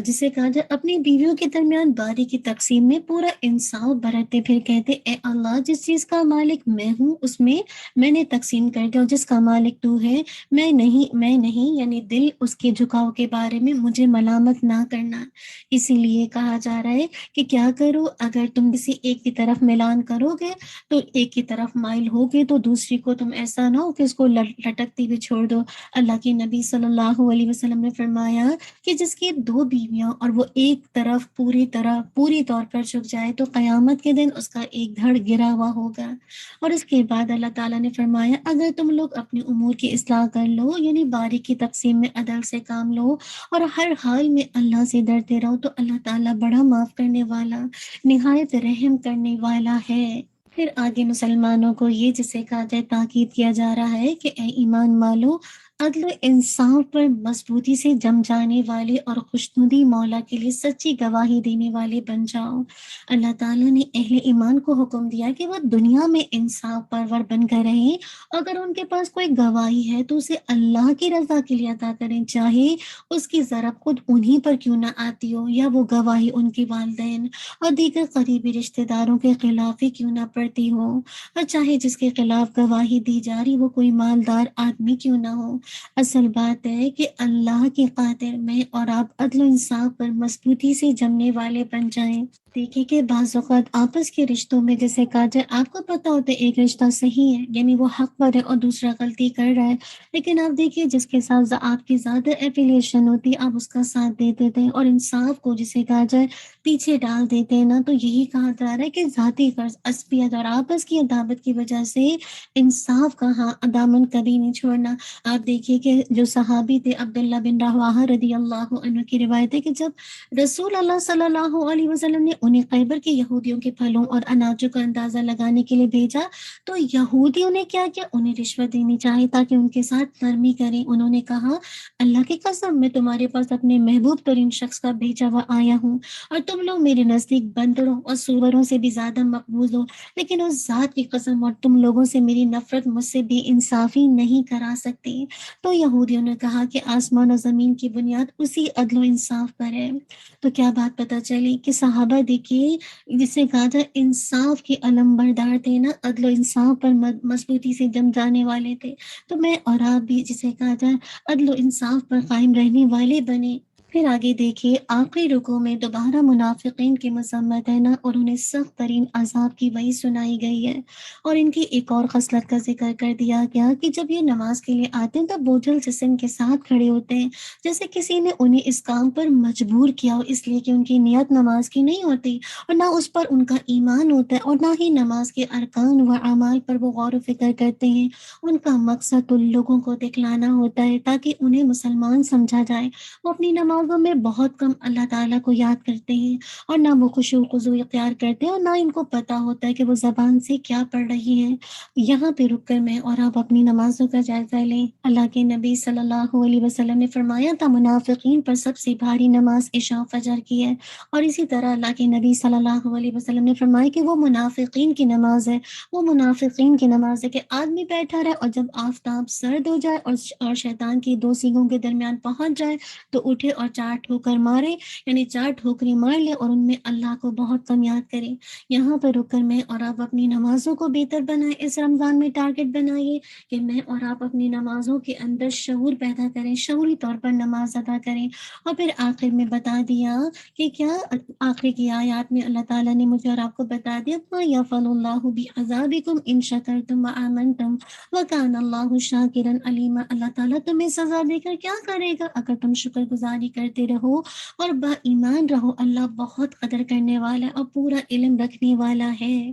جسے کہا جائے اپنی بیویوں کے درمیان باری کی تقسیم میں پورا انصاف برتتے، پھر کہتے اے اللہ، جس چیز کا مالک میں ہوں اس میں نے تقسیم کر دیا، اور جس کا مالک تو ہے میں نہیں، یعنی دل اس کے جھکاؤ کے بارے میں مجھے ملامت نہ کرنا۔ اسی لیے کہا جا رہا ہے کہ کیا کرو، اگر تم کسی ایک کی طرف ملان کرو گے تو ایک کی طرف مائل ہوگے تو دوسری کو تم ایسا نہ ہو کہ اس کو لٹکتی ہوئی چھوڑ دو۔ اللہ کے نبی صلی اللہ علیہ وسلم نے فرمایا کہ جس کی 2 بیویاں اور وہ ایک طرف پوری طور پر جھک جائے تو قیامت کے دن اس کا ایک دھڑ گرا ہوا ہوگا۔ اور اس کے بعد اللہ تعالیٰ نے فرمایا اگر تم لوگ اپنی امور کی اصلاح کر لو، یعنی باری کی تقسیم میں عدل سے کام لو اور ہر حال میں اللہ سے ڈرتے رہو، تو اللہ تعالیٰ بڑا معاف کرنے والا، نہایت رحم کرنے والا ہے۔ پھر آگے مسلمانوں کو یہ جسے کہا جائے تاکید کیا جا رہا ہے کہ اے ایمان والو، عدل و انصاف پر مضبوطی سے جم جانے والے اور خوشنودی مولا کے لیے سچی گواہی دینے والے بن جاؤ۔ اللہ تعالیٰ نے اہل ایمان کو حکم دیا کہ وہ دنیا میں انصاف پرور بن کر رہیں۔ اگر ان کے پاس کوئی گواہی ہے تو اسے اللہ کی رضا کے لیے عطا کریں، چاہے اس کی ضرب خود انہی پر کیوں نہ آتی ہو، یا وہ گواہی ان کے والدین اور دیگر قریبی رشتہ داروں کے خلاف ہی کیوں نہ پڑتی ہو، اور چاہے جس کے خلاف گواہی دی جا رہی وہ کوئی مالدار آدمی کیوں نہ ہو۔ اصل بات ہے کہ اللہ کی خاطر میں اور آپ عدل و انصاف پر مضبوطی سے جمنے والے بن جائیں۔ دیکھیں کہ بعض اوقات آپس کے رشتوں میں جیسے کہا جائے، آپ کو پتا ہوتا ہے ایک رشتہ صحیح ہے، یعنی وہ حق پر ہے، اور دوسرا غلطی کر رہا ہے، لیکن آپ دیکھیے جس کے ساتھ آپ کی زیادہ ایفیلیشن ہوتی ہے آپ اس کا ساتھ دے دیتے ہیں، اور انصاف کو جسے کہا جائے پیچھے ڈال دیتے ہیں نا، تو یہی کہا جا رہا ہے کہ ذاتی قرض، عصبیت اور آپس کی عداوت کی وجہ سے انصاف کا دامن کبھی نہیں چھوڑنا۔ آپ دیکھیے کہ جو صحابی تھے عبداللہ بن رواحہ رضی اللہ عنہ کی روایت ہے کہ جب رسول اللہ صلی اللہ علیہ وسلم نے انہیں خیبر کے یہودیوں کے پھلوں اور اناجوں کا اندازہ لگانے کے لیے بھیجا تو یہودیوں نے کیا کیا، انہیں رشوت دینی چاہی تاکہ ان کے ساتھ نرمی کریں۔ انہوں نے کہا اللہ کی قسم میں تمہارے پاس اپنے محبوب ترین شخص کا بھیجا ہوا آیا ہوں، اور تم لوگ میرے نزدیک بندروں اور سوروں سے بھی زیادہ مقبول ہو، لیکن اس ذات کی قسم اور تم لوگوں سے میری نفرت مجھ سے بے انصافی نہیں کرا سکتی۔ تو یہودیوں نے کہا کہ آسمان و زمین کی بنیاد اسی عدل و انصاف پر ہے۔ تو کیا بات پتہ چلی کہ صحابہ دیکھیے جسے کہا جائے انصاف کے علم بردار تھے نا، عدل و انصاف پر مضبوطی سے جم جانے والے تھے۔ تو میں اور آپ بھی جسے کہا جائے عدل و انصاف پر قائم رہنے والے بنے۔ پھر آگے دیکھیے آخری رکوع میں دوبارہ منافقین کی مذمت ہے نا، اور انہیں سخت ترین عذاب کی وعید سنائی گئی ہے، اور ان کی ایک اور خصلت کا ذکر کر دیا گیا کہ جب یہ نماز کے لیے آتے ہیں تو بوجھل جسم کے ساتھ کھڑے ہوتے ہیں، جیسے کسی نے انہیں اس کام پر مجبور کیا ہو، اس لیے کہ ان کی نیت نماز کی نہیں ہوتی، اور نہ اس پر ان کا ایمان ہوتا ہے، اور نہ ہی نماز کے ارکان و اعمال پر وہ غور و فکر کرتے ہیں۔ ان کا مقصد تو لوگوں کو دکھلانا ہوتا ہے تاکہ انہیں مسلمان سمجھا جائے۔ وہ اپنی نمازوں میں بہت کم اللہ تعالیٰ کو یاد کرتے ہیں، اور نہ وہ خشوع و خضوع اختیار کرتے ہیں، اور نہ ان کو پتا ہوتا ہے کہ وہ زبان سے کیا پڑھ رہی ہیں۔ یہاں پہ رک کر میں اور آپ اپنی نمازوں کا جائزہ لیں۔ اللہ کے نبی صلی اللہ علیہ وسلم نے فرمایا تھا منافقین پر سب سے بھاری نماز عشاء و فجر کی ہے، اور اسی طرح اللہ کے نبی صلی اللہ علیہ وسلم نے فرمایا کہ وہ منافقین کی نماز ہے، وہ منافقین کی نماز ہے کہ آدمی بیٹھا رہے اور جب آفتاب سرد ہو جائے اور شیطان کی دو سینگوں کے درمیان پہنچ جائے تو اٹھے اور 4 ٹھوکر مارے، یعنی 4 ٹھوکری مار لے اور ان میں اللہ کو بہت کم یاد کرے۔ یہاں پر رک کر میں اور آپ اپنی نمازوں کو بہتر بنائیں، اس رمضان میں ٹارگٹ بنائیے کہ میں اور آپ اپنی نمازوں کے اندر شعور پیدا کریں، شعوری طور پر نماز ادا کریں۔ اور پھر آخر میں بتا دیا کہ کیا، آخر کی آیات میں اللہ تعالیٰ نے مجھے اور آپ کو بتا دیا مَا یفعل اللہ بعذابکم ان شکرتم وآمنتم وکان اللہ شاکرا علیما۔ اللہ تعالیٰ تمہیں سزا دے کر کیا کرے گا اگر تم شکر گزاری کرتے رہو اور با ایمان رہو۔ اللہ بہت قدر کرنے والا اور پورا علم رکھنے والا ہے۔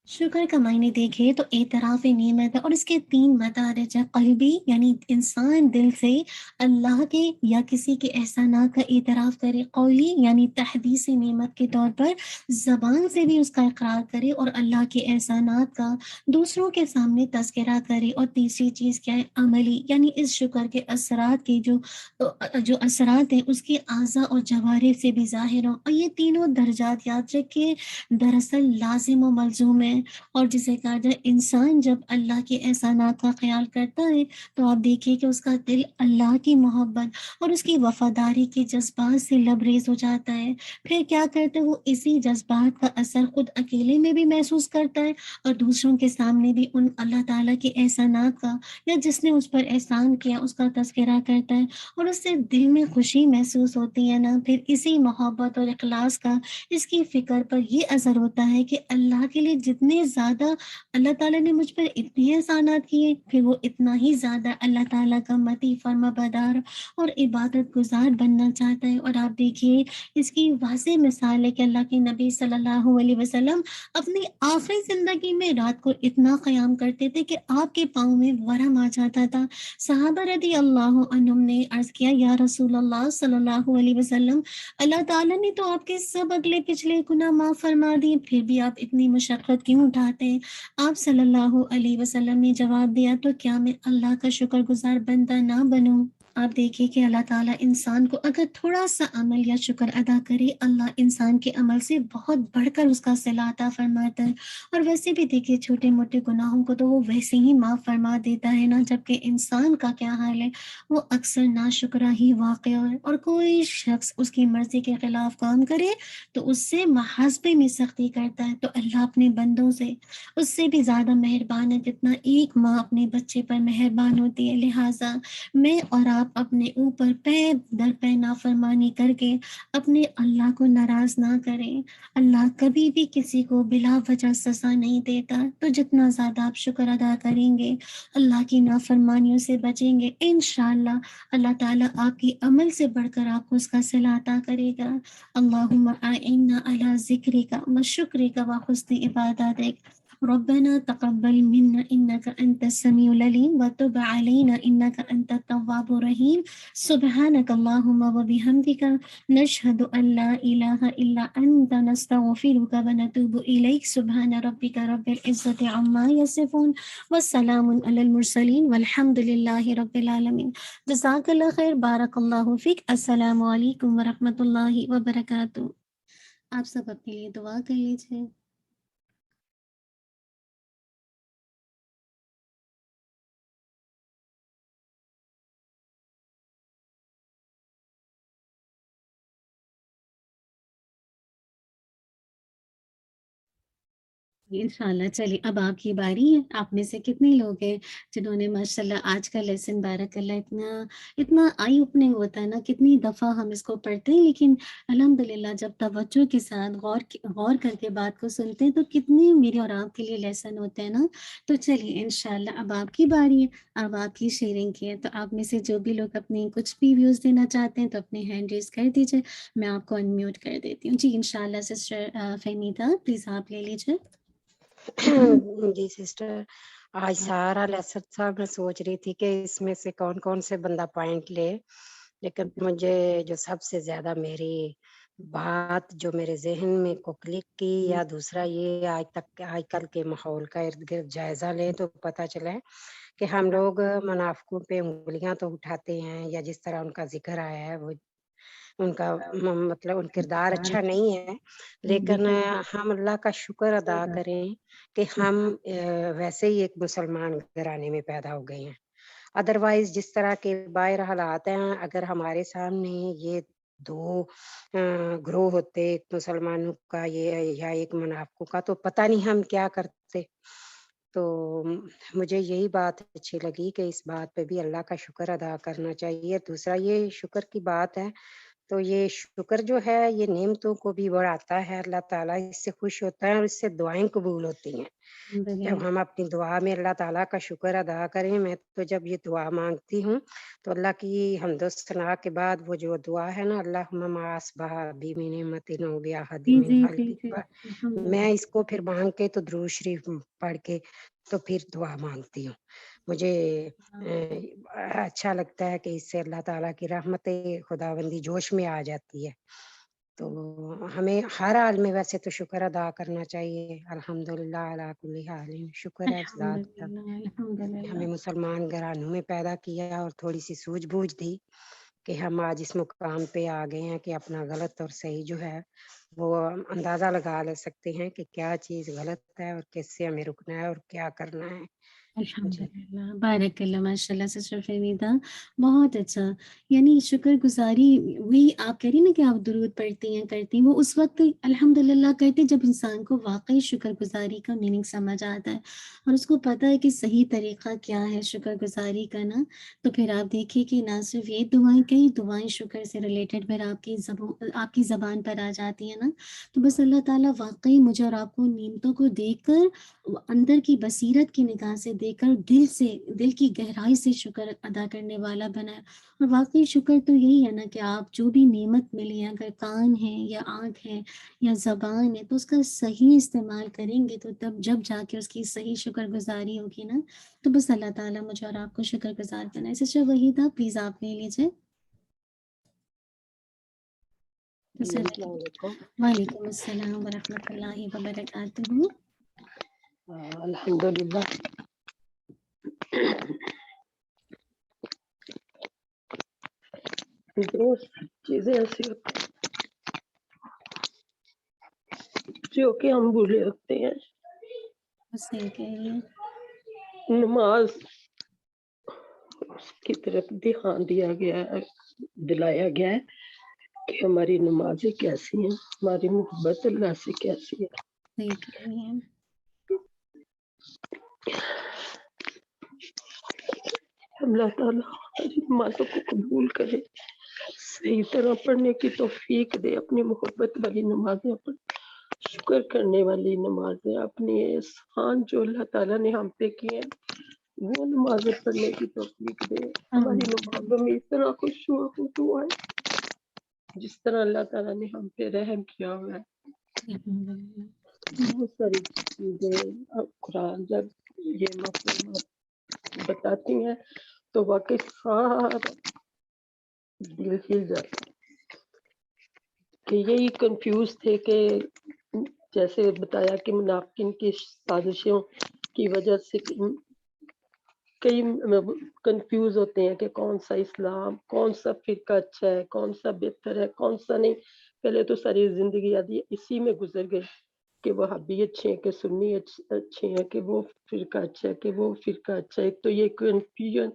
شکر کا معنی دیکھے تو اعتراف نعمت ہے، اور اس کے 3 مدارج ہیں۔ قلبی یعنی انسان دل سے اللہ کے یا کسی کے احسانات کا اعتراف کرے، قولی یعنی تحدیث نعمت کے طور پر زبان سے بھی اس کا اقرار کرے اور اللہ کے احسانات کا دوسروں کے سامنے تذکرہ کرے، اور تیسری چیز کیا ہے، عملی یعنی اس شکر کے اثرات کے جو اثرات ہیں اس کے اعضاء اور جوارح سے بھی ظاہر ہوں۔ اور یہ تینوں درجات یاد رکھے دراصل لازم و ملزوم ہے، اور جسے کہا جائے انسان جب اللہ کے احسانات کا خیال کرتا ہے تو آپ دیکھیے کہ اس کا دل اللہ کی محبت اور اس کی وفاداری کے جذبات سے لبریز ہو جاتا ہے۔ پھر کیا کرتے وہ اسی جذبات کا اثر خود اکیلے میں بھی محسوس کرتا ہے، اور دوسروں کے سامنے بھی ان اللہ تعالیٰ کے احسانات کا یا جس نے اس پر احسان کیا اس کا تذکرہ کرتا ہے، اور اس سے دل میں خوشی محسوس ہوتی ہے نا۔ پھر اسی محبت اور اخلاص کا اس کی فکر پر یہ اثر ہوتا ہے کہ اللہ کے لیے جتنے زیادہ اللہ تعالیٰ نے مجھ پر اتنے احسانات کیے، پھر وہ اتنا ہی زیادہ اللہ تعالیٰ کا مطیع فرما بردار اور عبادت گزار بننا چاہتا ہے۔ اور آپ دیکھیے اس کی واضح مثال ہے کہ اللہ کے نبی صلی اللہ علیہ وسلم اپنی آخری زندگی میں رات کو اتنا قیام کرتے تھے کہ آپ کے پاؤں میں ورم آ جاتا تھا۔ صحابہ رضی اللہ عنہم نے عرض کیا یا رسول اللہ صلی اللہ علیہ وسلم، اللہ تعالیٰ نے تو آپ کے سب اگلے پچھلے گناہ معاف فرما دیے، پھر بھی آپ اتنی مشقت کیوں اٹھاتے ہیں؟ آپ صلی اللہ علیہ وسلم نے جواب دیا تو کیا میں اللہ کا شکر گزار بندہ نہ بنوں؟ آپ دیکھیے کہ اللہ تعالیٰ انسان کو اگر تھوڑا سا عمل یا شکر ادا کرے، اللہ انسان کے عمل سے بہت بڑھ کر اس کا صلہ عطا فرماتا ہے۔ اور ویسے بھی دیکھیے چھوٹے موٹے گناہوں کو تو وہ ویسے ہی معاف فرما دیتا ہے نا، جبکہ انسان کا کیا حال ہے، وہ اکثر ناشکرہ ہی واقع ہے، اور کوئی شخص اس کی مرضی کے خلاف کام کرے تو اس سے محاسبے میں سختی کرتا ہے، تو اللہ اپنے بندوں سے اس سے بھی زیادہ مہربان ہے جتنا ایک ماں اپنے بچے پر مہربان ہوتی ہے۔ لہٰذا میں اور آپ اپنے اوپر پے در پے نافرمانی کر کے اپنے اللہ کو ناراض نہ کریں۔ اللہ کبھی بھی کسی کو بلا وجہ سزا نہیں دیتا، تو جتنا زیادہ آپ شکر ادا کریں گے، اللہ کی نافرمانیوں سے بچیں گے، انشاءاللہ اللہ تعالیٰ آپ کی عمل سے بڑھ کر آپ کو اس کا صلہ عطا کرے گا۔ اللہم اعنا علی ذکرک و شکرک و حسن عبادتک، ربنا تقبل منا انك انت السميع العليم وتب علينا انك انت التواب الرحيم سبحانك اللهم وبحمدك نشهد ان لا اله الا انت نستغفرك ونتوب اليك سبحان ربك رب العزة عما يصفون والسلام على المرسلين والحمد لله رب العالمين۔ جزاک اللہ خیر، بارک اللہ فیک، السلام علیکم ورحمۃ اللہ وبرکاتہ۔ آپ سب اپنے لیے دعا کر لیجیے۔ انشاءاللہ، چلیے اب آپ کی باری ہے۔ آپ میں سے کتنے لوگ ہیں جنہوں نے ماشاءاللہ آج کا لیسن بارک اللہ اتنا آئی اوپننگ ہوتا ہے نا، کتنی دفعہ ہم اس کو پڑھتے ہیں، لیکن الحمدللہ جب توجہ کے ساتھ غور کر کے بات کو سنتے ہیں تو کتنے میرے اور آپ کے لیے لیسن ہوتے ہیں نا۔ تو چلیے انشاءاللہ اب آپ کی باری ہے، اب آپ کی شیئرنگ کی ہے، تو آپ میں سے جو بھی لوگ اپنی کچھ بھی ویوز دینا چاہتے ہیں تو اپنے ہینڈ ریز کر دیجیے، میں آپ کو انمیوٹ کر دیتی ہوں۔ جی انشاءاللہ سسٹر فہمیدہ پلیز آپ لے لیجیے۔ جی سسٹر، آج سارا لیسن تھا، میں سوچ رہی تھی کہ اس میں سے کون کون سے بندہ پوائنٹ لے، لیکن مجھے جو سب سے زیادہ میری بات جو میرے ذہن میں کو کلک کی، یا دوسرا یہ آج کل کے ماحول کا ارد گرد جائزہ لیں تو پتہ چلا ہے کہ ہم لوگ منافقوں پہ انگلیاں تو اٹھاتے ہیں، یا جس طرح ان کا ذکر آیا ہے وہ ان کا مطلب ان کردار اچھا نہیں ہے، لیکن ہم اللہ کا شکر ادا کریں کہ ہم ویسے ہی ایک مسلمان گھرانے میں پیدا ہو گئے ہیں۔ ادروائز جس طرح کے باہر حالات ہیں، اگر ہمارے سامنے یہ دو گروہ ہوتے، ایک مسلمانوں کا یا ایک منافقوں کا، تو پتہ نہیں ہم کیا کرتے۔ تو مجھے یہی بات اچھی لگی کہ اس بات پہ بھی اللہ کا شکر ادا کرنا چاہیے۔ دوسرا یہ شکر کی بات ہے تو یہ شکر جو ہے یہ نعمتوں کو بھی بڑھاتا ہے، اللہ تعالیٰ اس سے خوش ہوتا ہے اور اس سے دعائیں قبول ہوتی ہیں جب ہم اپنی دعا میں اللہ تعالیٰ کا شکر ادا کریں۔ میں تو جب یہ دعا مانگتی ہوں تو اللہ کی حمد و ثنا کے بعد وہ جو دعا ہے نا، اللہم ما اصبح بی من نعمت و باحد من خلقک، میں اس کو پھر مانگ کے تو درود شریف پڑھ کے تو پھر دعا مانگتی ہوں۔ مجھے اچھا لگتا ہے کہ اس سے اللہ تعالیٰ کی رحمت خداوندی جوش میں آ جاتی ہے۔ تو ہمیں ہر حال میں ویسے تو شکر ادا کرنا چاہیے۔ الحمدللہ علی کل حال، شکر ہے ذات کا ہمیں مسلمان گھرانوں میں پیدا کیا اور تھوڑی سی سوجھ بوجھ دی کہ ہم آج اس مقام پہ آ گئے ہیں کہ اپنا غلط اور صحیح جو ہے وہ اندازہ لگا لے سکتے ہیں کہ کیا چیز غلط ہے اور کس سے ہمیں رکنا ہے اور کیا کرنا ہے۔ جی الحمدللہ، بارک اللہ، ماشاء اللہ سسٹر فہمیدہ بہت اچھا۔ یعنی شکر گزاری وہی آپ کہہ رہی نا کہ آپ درود پڑھتی ہیں کرتی ہیں، وہ اس وقت الحمدللہ کرتے جب انسان کو واقعی شکر گزاری کا میننگ سمجھ آتا ہے اور اس کو پتہ ہے کہ صحیح طریقہ کیا ہے شکر گزاری کا نا، تو پھر آپ دیکھیے کہ نہ صرف یہ دعائیں، کئی دعائیں شکر سے ریلیٹڈ پھر آپ کی زبان پر آ جاتی ہیں نا۔ تو بس اللہ تعالیٰ واقعی مجھے اور آپ کو نعمتوں کو دیکھ کر اندر کی بصیرت کی نگاہ سے دیکھ کر دل کی گہرائی سے شکر ادا کرنے والا بنائے۔ اور واقعی شکر تو یہی ہے نا کہ آپ جو بھی نعمت ملی ہے، اگر کان ہے یا آنکھ ہے یا زبان ہے، تو اس کا صحیح استعمال کریں گے تو تب جب جا کے اس کی صحیح شکر گزاری ہوگی نا۔ تو بس اللہ تعالیٰ مجھے اور آپ کو شکر گزار بنائے۔ سسٹر وحیدہ پلیز آپ لے لیجیے۔ السلام علیکم۔ وعلیکم السلام ورحمۃ اللہ وبرکاتہ۔ الحمدللہ چیزیں ایسی ہوتی ہیں جو کہ ہم بھولے ہوتے ہیں. صحیح کہہ رہی ہیں. نماز کی طرف دھیان دیا گیا ہے، دلایا گیا ہے کہ ہماری نمازیں کیسی ہیں، ہماری محبت اللہ سے کیسی ہے. صحیح کہہ رہی ہیں. اللہ تعالیٰ ہماری نمازوں کو قبول کرے، صحیح طرح پڑھنے کی توفیق دے، اپنی محبت والی نمازیں، اپنے شکر کرنے والی نمازیں، اپنے احسان جو اللہ تعالیٰ نے ہم پہ کیے ہیں وہ نمازیں پڑھنے کی توفیق دے. ہماری نمازوں میں اس طرح خشوع و خضوع ہے جس طرح اللہ تعالیٰ نے ہم پہ رحم کیا ہوا ہے. بہت ساری چیزیں اب قرآن جب یہ مفہومات بتاتی ہیں تو واقعی سارا دل ہل جاتا ہے کہ یہی کنفیوز تھے کہ جیسے بتایا کہ منافقین کی سازشوں کی وجہ سے کئی کنفیوز ہوتے ہیں کہ کون سا اسلام، کون سا فرقہ اچھا ہے، کون سا بہتر ہے، کون سا نہیں. پہلے تو ساری زندگی آدھی اسی میں گزر گئی کہ وہابی اچھے ہیں کہ سنی اچھے ہیں کہ وہ فرقہ اچھا ہے کہ وہ فرقہ اچھا ہے. تو یہ کنفیوژن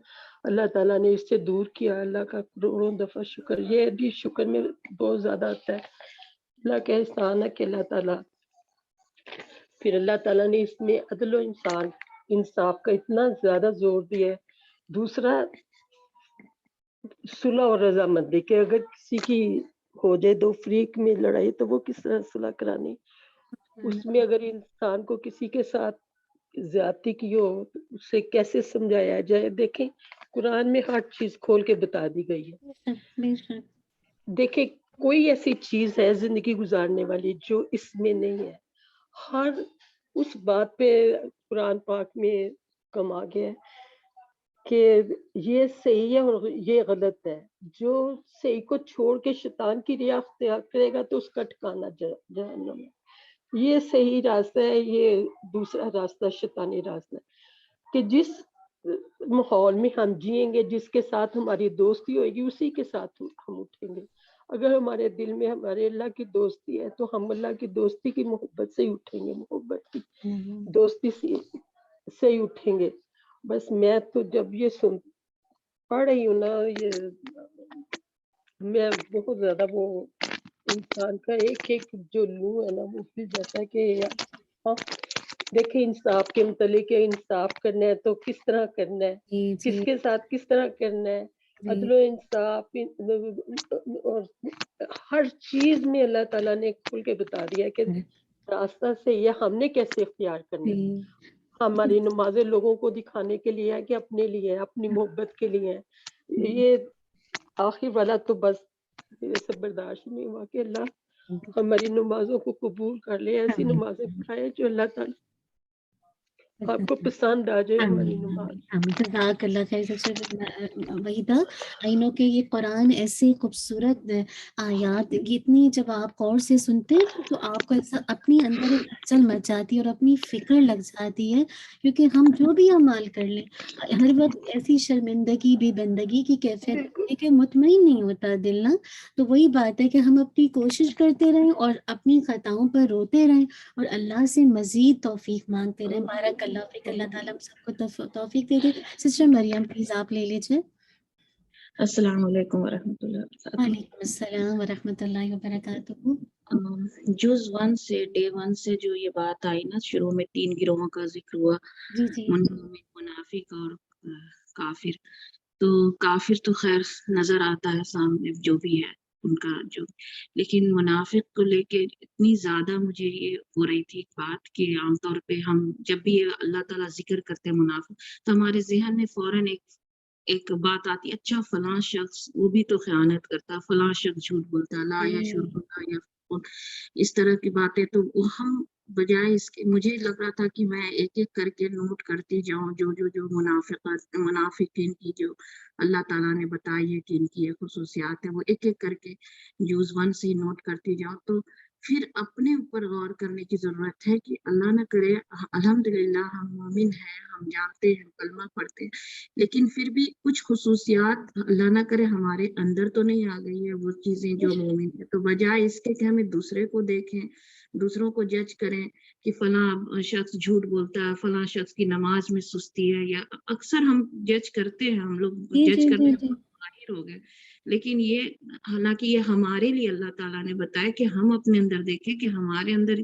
اللہ تعالیٰ نے اس سے دور کیا. اللہ کا کروڑوں دفعہ شکر. یہ بھی شکر میں بہت زیادہ آتا ہے. اللہ کا احسان ہے کہ اللہ تعالیٰ نے اس میں عدل و انصاف کا اتنا زیادہ زور دیا ہے. دوسرا صلح اور رضامندی کہ اگر کسی کی ہو جائے دو فریق میں لڑائی تو وہ کس طرح صلح کرانی. اس میں اگر انسان کو کسی کے ساتھ زیادتی کی ہو تو اسے کیسے سمجھایا جائے. دیکھیں قرآن میں ہر چیز کھول کے بتا دی گئی ہے. دیکھیں کوئی ایسی چیز ہے زندگی گزارنے والی جو اس میں نہیں ہے. ہر اس بات پہ قرآن پاک میں کما گیا ہے کہ یہ صحیح ہے اور یہ غلط ہے. جو صحیح کو چھوڑ کے شیطان کی راہ اختیار کرے گا تو اس کا ٹھکانہ جہنم ہے. یہ صحیح راستہ ہے، یہ دوسرا راستہ شیطانی راستہ ہے کہ جس ماحول میں ہم جئیں گے، جس کے ساتھ ہماری دوستی ہوئے گی اسی کے ساتھ ہم اٹھیں گے. اگر ہمارے دل میں ہمارے اللہ کی دوستی ہے تو ہم اللہ کی دوستی کی محبت سے ہی اٹھیں گے، محبت کی دوستی سے ہی اٹھیں گے. بس میں تو جب یہ پڑھ رہی ہوں نا، یہ میں بہت زیادہ وہ انسان کا ایک ایک جو لو ہے نا وہ پھر جاتا ہے کہ دیکھیں انصاف کے متعلق انصاف کرنا ہے تو کس طرح کرنا ہے، کس کے ساتھ کس طرح کرنا ہے. عدل و انصاف اور ہر چیز میں اللہ تعالیٰ نے کھل کے بتا دیا کہ راستہ سے یہ ہم نے کیسے اختیار کرنا ہے. ہماری نمازیں لوگوں کو دکھانے کے لیے ہے کہ اپنے لیے ہے، اپنی محبت کے لیے ہے. یہ آخر والا تو بس میرے سے برداشت نہیں ہوا کہ اللہ ہماری نمازوں کو قبول کر لے. ایسی نمازیں پڑھائے جو اللہ تعالیٰ آپ کو پسند آ جائے ہماری نماز. جزاک اللہ خیر. سب سے وحیدہ آئی نو کہ یہ قرآن ایسے خوبصورت آیات اتنی جب آپ غور سے سنتے ہیں تو آپ کو ایسا اپنی اندر ایک ہلچل مچ جاتی ہے اور اپنی فکر لگ جاتی ہے. کیونکہ ہم جو بھی اعمال کر لیں ہر وقت ایسی شرمندگی بے بندگی کی کیفیت ہے کہ مطمئن نہیں ہوتا دل نا. تو وہی بات ہے کہ ہم اپنی کوشش کرتے رہیں اور اپنی خطاؤں پر روتے رہیں اور اللہ سے مزید توفیق مانگتے رہیں. بارک اللہ فیک. اللہ تعالیٰ ہم سب کو توفیق دے دے. سسٹر مریم پلیز آپ لے لیجیے. السلام علیکم ورحمۃ اللہ وبرکاتہ. وعلیکم السلام ورحمۃ اللہ وبرکاتہ. جز 1 سے ڈے 1 سے جو یہ بات آئی نا، شروع میں 3 گروہوں کا ذکر ہوا، منافق اور کافر. تو کافر تو خیر نظر آتا ہے سامنے جو بھی ہے ان کا جو، لیکن منافق کو لے کے اتنی زیادہ مجھے یہ ہو رہی تھی بات کہ عام طور پہ ہم جب بھی اللہ تعالیٰ ذکر کرتے منافق تو ہمارے ذہن میں فوراً ایک بات آتی، اچھا فلاں شخص وہ بھی تو خیانت کرتا، فلاں شخص جھوٹ بولتا، لا یا شرب یا اس طرح کی باتیں. تو ہم بجائے اس کے مجھے لگ رہا تھا کہ میں ایک ایک کر کے نوٹ کرتی جاؤں جو منافقین کی جو اللہ تعالیٰ نے بتائی ہے کہ ان کی یہ خصوصیات ہے وہ ایک ایک کر کے جز 1 سے نوٹ کرتی جاؤں. تو پھر اپنے اوپر غور کرنے کی ضرورت ہے کہ اللہ نہ کرے الحمدللہ ہم مومن ہیں، ہم جانتے ہیں، کلمہ پڑھتے ہیں، لیکن پھر بھی کچھ خصوصیات اللہ نہ کرے ہمارے اندر تو نہیں آ گئی ہے وہ چیزیں جو مومن ہے، تو بجائے اس کے کہ ہمیں دوسرے کو دیکھیں، دوسروں کو جج کریں کہ فلاں شخص جھوٹ بولتا ہے، فلاں شخص کی نماز میں سستی ہے، یا اکثر ہم جج کرتے ہیں، ہم لوگ جج کرنے میں ماہر ہو گئے، لیکن یہ حالانکہ یہ ہمارے لیے اللہ تعالیٰ نے بتایا کہ ہم اپنے اندر دیکھیں کہ ہمارے اندر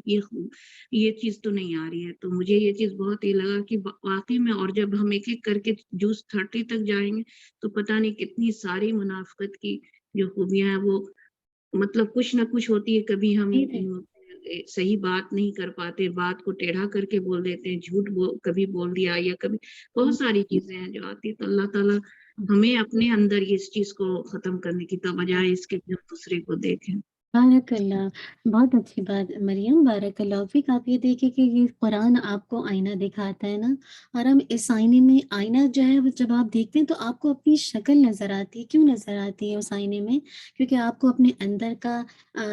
یہ چیز تو نہیں آ رہی ہے. تو مجھے یہ چیز بہت ہی لگا کہ واقعی میں، اور جب ہم ایک ایک کر کے جوز 30 تک جائیں گے تو پتہ نہیں کتنی ساری منافقت کی جو خوبیاں ہیں وہ مطلب کچھ نہ کچھ ہوتی ہے. کبھی ہم صحیح بات نہیں کر پاتے، بات کو ٹیڑھا کر کے بول دیتے ہیں، جھوٹ کبھی بول دیا، یا کبھی بہت ساری چیزیں ہیں جو آتی. تو اللہ تعالیٰ ہمیں اپنے اندر اس چیز کو ختم کرنے کی بجائے اس کے دوسرے کو دیکھیں. بارک اللہ، بہت اچھی بات مریم، بارک اللہ فیک. آپ یہ دیکھیں کہ یہ قرآن آپ کو آئینہ دکھاتا ہے نا، اور ہم اس آئینے میں آئینہ جو ہے جب آپ دیکھتے ہیں تو آپ کو اپنی شکل نظر آتی ہے. کیوں نظر آتی ہے اس آئینے میں؟ کیونکہ آپ کو اپنے اندر کا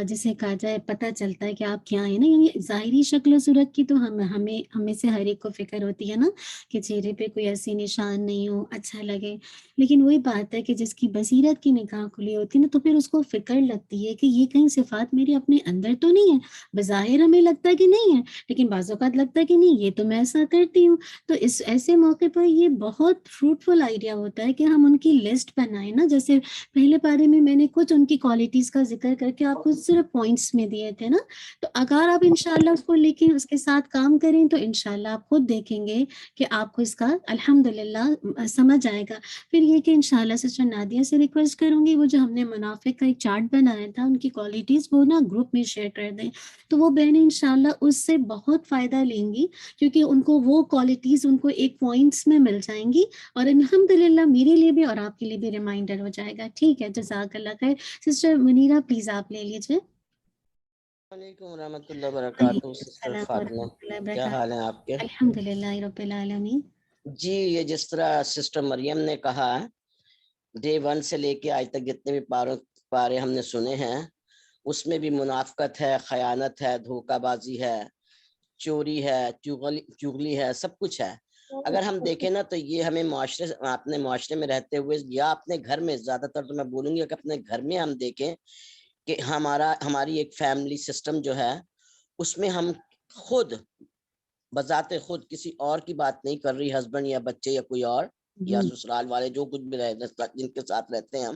جسے کہا جائے پتہ چلتا ہے کہ آپ کیا ہیں نا. یعنی ظاہری شکل و صورت کی تو ہمیں سے ہر ایک کو فکر ہوتی ہے نا کہ چہرے پہ کوئی ایسی نشان نہیں ہو، اچھا لگے. لیکن وہی بات ہے کہ جس کی بصیرت کی نگاہ کھلی ہوتی ہے نا تو پھر اس کو فکر لگتی ہے کہ یہ کہیں صفات میرے اپنے اندر تو نہیں ہے. بظاہر ہمیں لگتا ہے کہ نہیں ہے، لیکن بعض اوقات لگتا ہے کہ نہیں، یہ تو میں ایسا کرتی ہوں. تو اس ایسے موقع پر یہ بہت فروٹفل آئیڈیا ہوتا ہے کہ ہم ان کی لسٹ بنائیں نا. جیسے پہلے پارے میں میں نے کچھ ان کی کوالٹیز کا ذکر کر کے آپ کو صرف پوائنٹس میں دیے تھے نا. تو اگر آپ انشاءاللہ اس کو لکھیں، اس کے ساتھ کام کریں، تو انشاءاللہ آپ خود دیکھیں گے کہ آپ کو اس کا الحمدللہ سمجھ آئے گا. پھر یہ کہ انشاءاللہ سسٹر نادیہ سے ریکویسٹ کروں گی وہ جو ہم نے منافق کا ایک چارٹ بنایا تھا ان کی کوالٹیز وہ نا گروپ میں شیئر کر دیں، تو وہ بہنیں انشاءاللہ اس سے بہت فائدہ لیں گی، کیونکہ ان کو وہ کوالٹیز ان کو ایک پوائنٹس میں مل جائیں گی، اور الحمدللہ میرے لیے بھی اور آپ کے لیے بھی ریمائنڈر ہو جائے گا. ٹھیک ہے، جزاک اللہ خیر. سسٹر منیرہ پلیز آپ لے لیجیے. السلام علیکم ورحمۃ اللہ وبرکاتہ. سسٹر السلام فاطمہ، ورحمۃ اللہ کیا وبرکاتہ. حال ہیں آپ کے؟ الحمدللہ رب العالمین. جی، یہ جس طرح سسٹر مریم نے کہا، ڈے 1 سے لے کے آج تک جتنے بھی پارے ہم نے سنے ہیں اس میں بھی منافقت ہے، خیانت ہے، دھوکہ بازی ہے، چوری ہے، چغلی ہے، سب کچھ ہے. اگر ہم دیکھیں نا تو یہ ہمیں اپنے معاشرے میں رہتے ہوئے یا اپنے گھر میں، زیادہ تر تو میں بولوں گی کہ اپنے گھر میں ہم دیکھیں کہ ہماری ایک فیملی سسٹم جو ہے اس میں ہم خود بذات خود کسی اور کی بات نہیں کر رہی، ہسبینڈ یا بچے یا کوئی اور یا سسرال والے جو کچھ بھی جن کے ساتھ رہتے ہیں ہم،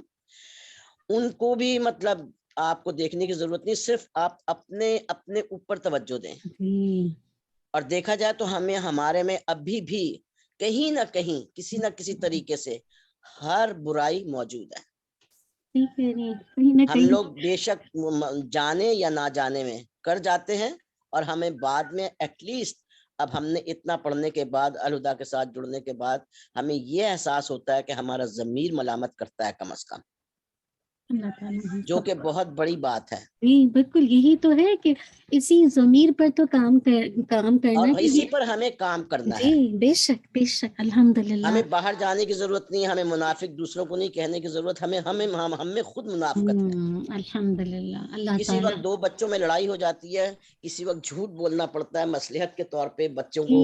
ان کو بھی مطلب آپ کو دیکھنے کی ضرورت نہیں، صرف آپ اپنے اوپر توجہ دیں. اور دیکھا جائے تو ہمارے میں ابھی بھی کہیں نہ کہیں کسی نہ کسی طریقے سے ہر برائی موجود ہے. ہم لوگ بے شک جانے یا نہ جانے میں کر جاتے ہیں، اور ہمیں بعد میں ایٹ لیسٹ اب ہم نے اتنا پڑھنے کے بعد، الہدا کے ساتھ جڑنے کے بعد ہمیں یہ احساس ہوتا ہے کہ ہمارا ضمیر ملامت کرتا ہے کم از کم، جو کہ بہت بڑی بات ہے. جی بالکل، یہی تو ہے کہ اسی ضمیر پر تو کام کرنا اور ہے. اسی پر ہمیں کام کرنا ہے. جی بے شک الحمدللہ. ہمیں باہر جانے کی ضرورت نہیں، ہمیں منافق دوسروں کو نہیں کہنے کی ضرورت، ہم میں خود منافقت ہے. الحمدللہ. اللہ کسی تعالیٰ وقت 2 بچوں میں لڑائی ہو جاتی ہے، کسی وقت جھوٹ بولنا پڑتا ہے مصلحت کے طور پہ، بچوں کو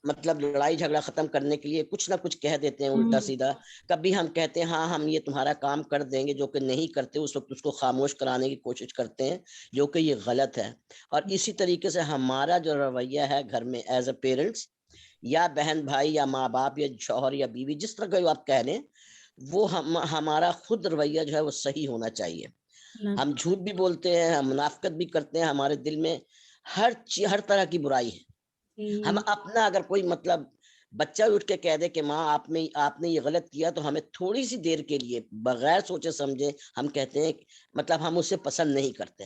مطلب لڑائی جھگڑا ختم کرنے کے لیے کچھ نہ کچھ کہہ دیتے ہیں الٹا سیدھا. کبھی ہم کہتے ہیں ہاں ہم یہ تمہارا کام کر دیں گے، جو کہ نہیں کرتے، اس وقت اس کو خاموش کرانے کی کوشش کرتے ہیں، جو کہ یہ غلط ہے. اور اسی طریقے سے ہمارا جو رویہ ہے گھر میں ایز اے پیرنٹس، یا بہن بھائی یا ماں باپ یا شوہر یا بیوی، جس طرح کا آپ کہہ لیں، وہ ہمارا خود رویہ جو ہے وہ صحیح ہونا چاہیے. ہم جھوٹ بھی بولتے ہیں، ہم منافقت بھی کرتے ہیں، ہمارے دل میں ہر طرح کی برائی ہے. ہم اپنا اگر کوئی مطلب بچہ اٹھ کے کہہ دے کہ ماں آپ نے یہ غلط کیا، تو ہمیں تھوڑی سی دیر کے لیے بغیر سوچے سمجھے ہم کہتے ہیں مطلب ہم اسے پسند نہیں کرتے.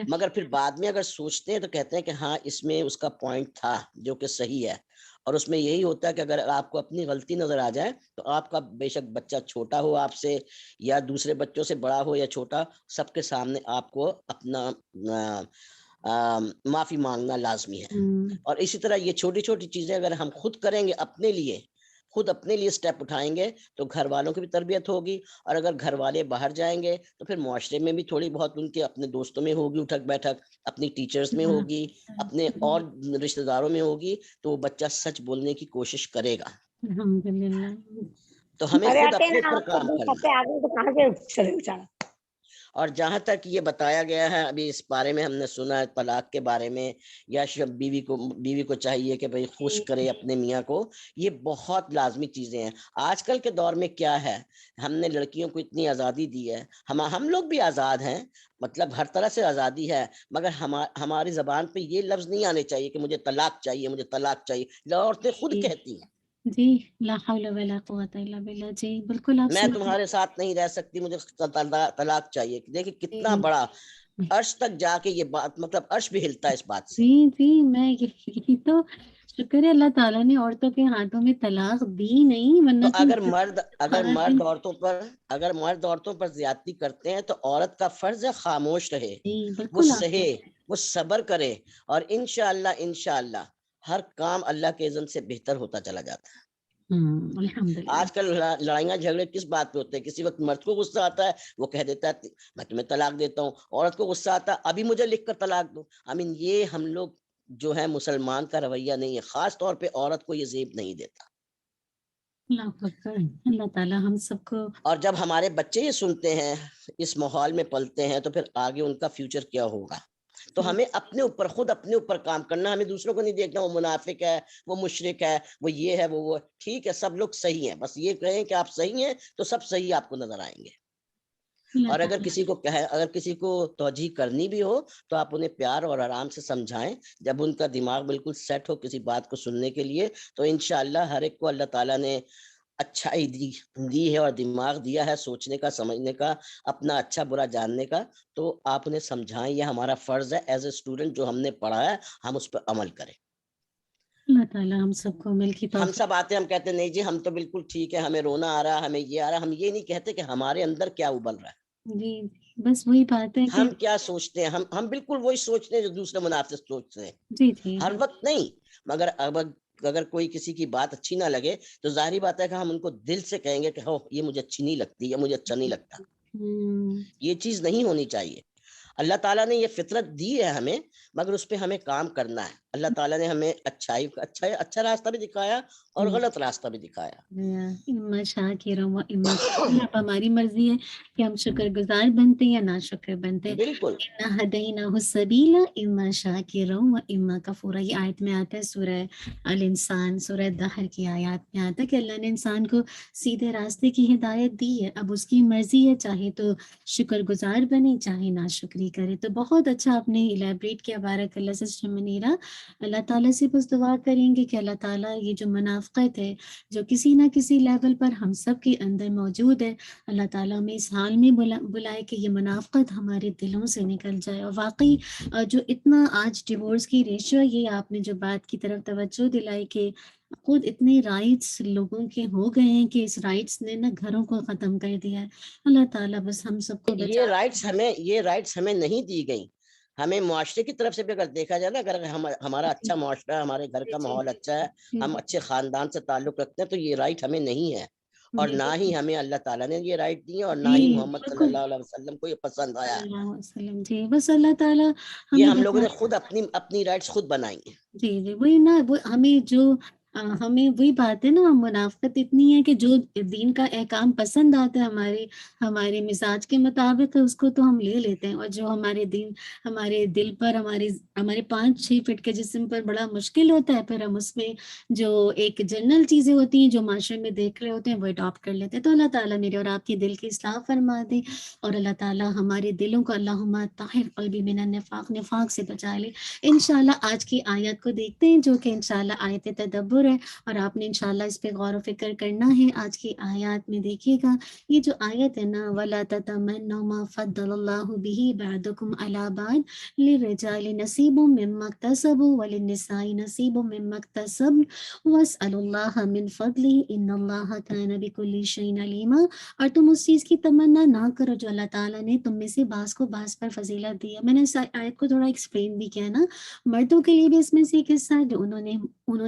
مگر پھر بعد میں اگر سوچتے ہیں تو کہتے ہیں کہ ہاں اس میں اس کا پوائنٹ تھا جو کہ صحیح ہے. اور اس میں یہی ہوتا ہے کہ اگر آپ کو اپنی غلطی نظر آ جائے تو آپ کا بے شک بچہ چھوٹا ہو آپ سے یا دوسرے بچوں سے بڑا ہو یا چھوٹا، سب کے سامنے آپ کو اپنا معافی مانگنا لازمی ہے. اور اسی طرح یہ چھوٹی چھوٹی چیزیں اگر ہم خود کریں گے اپنے لیے، خود اپنے لیے سٹیپ اٹھائیں گے تو گھر والوں کی بھی تربیت ہوگی، اور اگر گھر والے باہر جائیں گے تو پھر معاشرے میں بھی تھوڑی بہت ان کے اپنے دوستوں میں ہوگی اٹھک بیٹھک، اپنی ٹیچرز میں ہوگی، اپنے اور رشتہ داروں میں ہوگی، تو وہ بچہ سچ بولنے کی کوشش کرے گا۔ الحمدللہ۔ تو ہمیں ارے خود آتے اپنے نا اوپر آپ کام کرنا ہے۔ آگے تو کہاں سے چلے چلا۔ اور جہاں تک یہ بتایا گیا ہے ابھی اس بارے میں ہم نے سنا ہے طلاق کے بارے میں، یا بیوی کو چاہیے کہ بھئی خوش کرے اپنے میاں کو، یہ بہت لازمی چیزیں ہیں۔ آج کل کے دور میں کیا ہے، ہم نے لڑکیوں کو اتنی آزادی دی ہے، ہم لوگ بھی آزاد ہیں، مطلب ہر طرح سے آزادی ہے، مگر ہماری زبان پہ یہ لفظ نہیں آنے چاہیے کہ مجھے طلاق چاہیے، مجھے طلاق چاہیے۔ عورتیں خود کہتی ہیں جی لا حول ولا قوت الا باللہ، جی بالکل آپ میں صحیح۔ تمہارے ساتھ نہیں رہ سکتی، مجھے طلاق چاہیے۔ دیکھیں کتنا بڑا عرش تک جا کے یہ بات، مطلب عرش بھی ہلتا ہے اس بات سے۔ جی جی، میں یہی تو شکر ہے اللہ تعالیٰ نے عورتوں کے ہاتھوں میں طلاق دی نہیں، ورنہ تو تو اگر مرد عورتوں پر زیادتی کرتے ہیں تو عورت کا فرض ہے خاموش رہے، جی وہ بالکل آپ سہے، وہ صبر کرے، اور انشاءاللہ ہر کام اللہ کے اذن سے بہتر ہوتا چلا جاتا ہے۔ الحمدللہ۔ آج کل لڑائیاں جھگڑے کس بات پہ ہوتے ہیں؟ کسی وقت مرد کو غصہ آتا ہے، وہ کہہ دیتا ہے میں تمہیں طلاق دیتا ہوں، عورت کو غصہ آتا ہے ابھی مجھے لکھ کر طلاق دو۔ یہ ہم لوگ جو ہے مسلمان کا رویہ نہیں ہے، خاص طور پہ عورت کو یہ زیب نہیں دیتا۔ اللہ اکبر، اللہ تعالیٰ ہم سب کو۔ اور جب ہمارے بچے یہ سنتے ہیں، اس ماحول میں پلتے ہیں، تو پھر آگے ان کا فیوچر کیا ہوگا؟ تو ہمیں خود اپنے اوپر کام کرنا، ہمیں دوسروں کو نہیں دیکھنا وہ منافق ہے، وہ مشرک ہے، وہ یہ ہے، وہ ٹھیک ہے، سب لوگ صحیح ہیں، بس یہ کہیں کہ آپ صحیح ہیں تو سب صحیح آپ کو نظر آئیں گے۔ اور اگر کسی کو توجیہ کرنی بھی ہو تو آپ انہیں پیار اور آرام سے سمجھائیں، جب ان کا دماغ بالکل سیٹ ہو کسی بات کو سننے کے لیے، تو انشاءاللہ ہر ایک کو اللہ تعالیٰ نے اچھائی دی ہے اور دماغ دیا ہے سوچنے کا، سمجھنے کا، اپنا اچھا برا جاننے کا، تو آپ انہیں سمجھائیں۔ یہ ہمارا فرض ہے ایز اے اسٹوڈنٹ، جو ہم نے پڑھا ہے ہم اس پر عمل کریں۔ اللہ تعالیٰ ہم سب کو مل کی ہم سب آتے ہیں، ہم کہتے ہیں نہیں جی ہم تو بالکل ٹھیک ہے، ہمیں رونا آ رہا ہے، ہمیں یہ آ رہا ہے، ہم یہ نہیں کہتے کہ ہمارے اندر کیا ابل رہا ہے، جی بس وہی بات ہے کہ ہم کیا سوچتے ہیں۔ ہم بالکل وہی سوچتے ہیں جو دوسرے منافق سوچتے ہیں، جی جی ہر وقت نہیں، مگر اگر کوئی کسی کی بات اچھی نہ لگے تو ظاہری بات ہے کہ ہم ان کو دل سے کہیں گے کہ ہو یہ مجھے اچھی نہیں لگتی، یا مجھے اچھا نہیں لگتا۔ یہ چیز نہیں ہونی چاہیے۔ اللہ تعالیٰ نے یہ فطرت دی ہے ہمیں، مگر اس پہ ہمیں کام کرنا ہے۔ اللہ تعالیٰ نے ہمیں اچھا راستہ بھی دکھایا اور غلط راستہ بھی دکھایا۔ اما شاکرا و اما کفورا، اب ہماری مرضی ہے کہ ہم شکر گزار بنتے یا نا شکر بنتے۔ بالکل انا ہدیناہ السبیل اما شاکرا و اما کفورا، یہ آیت میں آتا ہے سورہ الانسان، سورہ دہر کی آیات میں آتا ہے کہ اللہ نے انسان کو سیدھے راستے کی ہدایت دی ہے، اب اس کی مرضی ہے، چاہے تو شکر گزار بنے چاہے نا شکری کرے۔ تو بہت اچھا آپ نے الیبریٹ کیا، بارک اللہ سسٹر منیرہ۔ اللہ تعالیٰ سے بس دعا کریں گے کہ اللہ تعالیٰ یہ جو منافقت ہے جو کسی نہ کسی لیول پر ہم سب کے اندر موجود ہے، اللہ تعالیٰ ہمیں اس حال میں بلائے کہ یہ منافقت ہمارے دلوں سے نکل جائے۔ اور واقعی جو اتنا آج ڈیورس کی ریشو، یہ آپ نے جو بات کی طرف توجہ دلائی کہ خود اتنے رائٹس لوگوں کے ہو گئے ہیں کہ اس رائٹس نے نا گھروں کو ختم کر دیا ہے۔ اللہ تعالیٰ بس ہم سب کو یہ رائٹس ہمیں نہیں دی گئی، ہمیں معاشرے کی طرف سے بھی اگر دیکھا جائے نا، اگر ہمارا اچھا معاشرہ ہے، ہمارے گھر کا ماحول اچھا ہے، ہم اچھے خاندان سے تعلق رکھتے ہیں، تو یہ رائٹ ہمیں نہیں ہے، اور نہ ہی ہمیں اللہ تعالیٰ نے یہ رائٹ دی ہے، اور نہ ہی محمد صلی اللہ علیہ وسلم کو یہ پسند آیا ہے۔ جی بس اللہ تعالیٰ یہ ہمیں ہم لوگوں نے خود اپنی رائٹس خود بنائی ہیں۔ جی جی وہی نا، وہ ہمیں ہمیں وہی بات ہے نا، منافقت اتنی ہے کہ جو دین کا احکام پسند آتا ہے ہمارے مزاج کے مطابق اس کو تو ہم لے لیتے ہیں، اور جو ہمارے دل پر، ہمارے 5-6 فٹ کے جسم پر بڑا مشکل ہوتا ہے، پھر ہم اس میں جو ایک جنرل چیزیں ہوتی ہیں جو معاشرے میں دیکھ رہے ہوتے ہیں وہ اڈاپٹ کر لیتے ہیں۔ تو اللہ تعالیٰ میرے اور آپ کے دل کی اصلاح فرما دے، اور اللہ تعالیٰ ہمارے دلوں کو اللہم طہر قلبی من النفاق، نفاق سے بچا لے۔ انشاءاللہ آج کی آیت کو دیکھتے ہیں، جو کہ انشاءاللہ آیت تدبر ہے، اور آپ نے انشاءاللہ اس پہ غور و فکر کرنا ہے۔ آج کی آیات میں دیکھیے گا، یہ جو آیت ہے نا، وَلَا تَتَمَنَّوْا مَا فَضَّلَ اللَّهُ بِهِ بَعْضَكُمْ عَلَىٰ بَعْضٍ لِلرِّجَالِ نَصِيبٌ مِّمَّا اكْتَسَبُوا وَلِلنِّسَاءِ نَصِيبٌ مِّمَّا اكْتَسَبْنَ وَاسْأَلُوا اللَّهَ مِن فَضْلِهِ إِنَّ اللَّهَ كَانَ بِكُلِّ شَيْءٍ عَلِيمًا۔ اور تم اس چیز کی تمنا نہ کرو جو اللہ تعالیٰ نے تم میں سے بعض کو بعض پر فضیلت دی ہے۔ میں نے اس آیت کو تھوڑا ایکسپلین بھی کیا نا، مردوں کے لیے بھی اس میں سے ایک حصہ ہے جو انہوں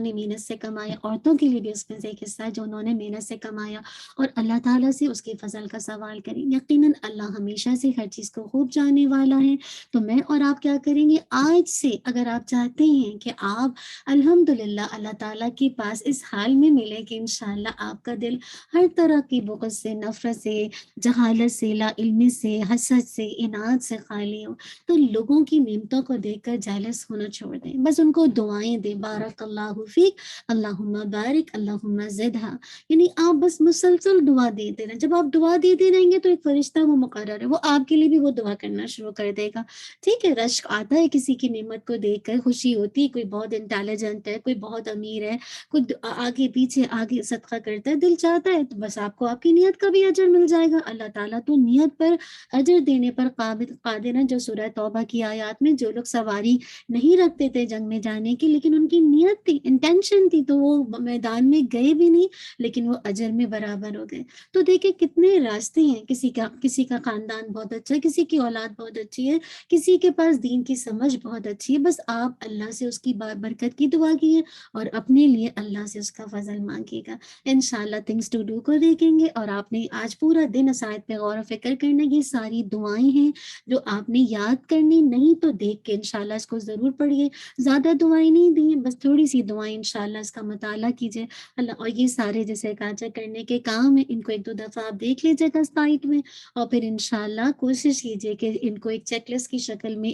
نے محنت سے کمایا، عورتوں کے لیے بھی اس میں سے ایک حصہ ہے جو انہوں نے محنت سے کمایا، اور اللہ تعالیٰ سے اس کے فضل کا سوال کریں۔ یقیناً اللہ ہمیشہ سے ہر چیز کو خوب جاننے والا ہے۔ تو میں اور آپ کیا کریں گے، آج سے اگر آپ چاہتے ہیں کہ آپ الحمدللہ اللہ تعالیٰ کے پاس اس حال میں ملے کہ انشاءاللہ آپ کا دل ہر طرح کی بغض سے، نفرت سے، جہالت سے، لا علمی سے، حسد سے، اناد سے خالی ہو، تو لوگوں کی نعمتوں کو دیکھ کر جالس ہونا چھوڑ دیں، بس ان کو دعائیں دیں، بارک اللہ فیک، اللہم بارک، اللہم زدھا، یعنی آپ بس مسلسل دعا دیتے رہیں۔ جب آپ دعا دیتے رہیں گے تو ایک فرشتہ وہ مقرر ہے، وہ آپ کے لیے بھی وہ دعا کرنا شروع کر دے گا۔ ٹھیک ہے، رشک آتا ہے کسی کی نعمت کو دیکھ کر، خوشی ہوتی ہے، کوئی بہت انٹیلیجنٹ ہے، کوئی بہت امیر ہے، کوئی آگے پیچھے آگے صدقہ کرتا ہے، دل چاہتا ہے تو بس آپ کو آپ کی نیت کا بھی اجر مل جائے گا۔ اللہ تعالیٰ تو نیت پر اجر دینے پر قادر ہے۔ جو سورہ توبہ کی آیات میں جو لوگ سواری نہیں رکھتے تھے جنگ میں جانے کی، لیکن ان کی نیت تھی، انٹینشن تھی، تو وہ میدان میں گئے بھی نہیں لیکن وہ اجر میں برابر ہو گئے۔ تو دیکھیں کتنے راستے ہیں، کسی کا خاندان بہت اچھا ہے، کسی کی اولاد بہت اچھی ہے، کسی کے پاس دین کی سمجھ بہت اچھی ہے، بس آپ اللہ سے اس کی برکت کی دعا کیے اور اپنے لیے اللہ سے اس کا فضل مانگیے گا۔ انشاءاللہ تھنگس ٹو ڈو کو دیکھیں گے، اور آپ نے آج پورا دن اس آیت پہ غور و فکر کرنا، یہ ساری دعائیں ہیں جو آپ نے یاد کرنی، نہیں تو دیکھ کے انشاءاللہ اس کو ضرور پڑھیے۔ زیادہ دعائیں نہیں دی ہیں، بس تھوڑی سی دعائیں، انشاءاللہ اس کا مطالعہ کیجیے اللہ، اور یہ سارے جیسے کاجا کرنے کے کام ہیں، ان کو ایک دو دفعہ آپ دیکھ لیجیے گا سائٹ میں، اور پھر انشاءاللہ کوشش کیجیے کہ ان کو ایک چیک لسٹ کی شکل میں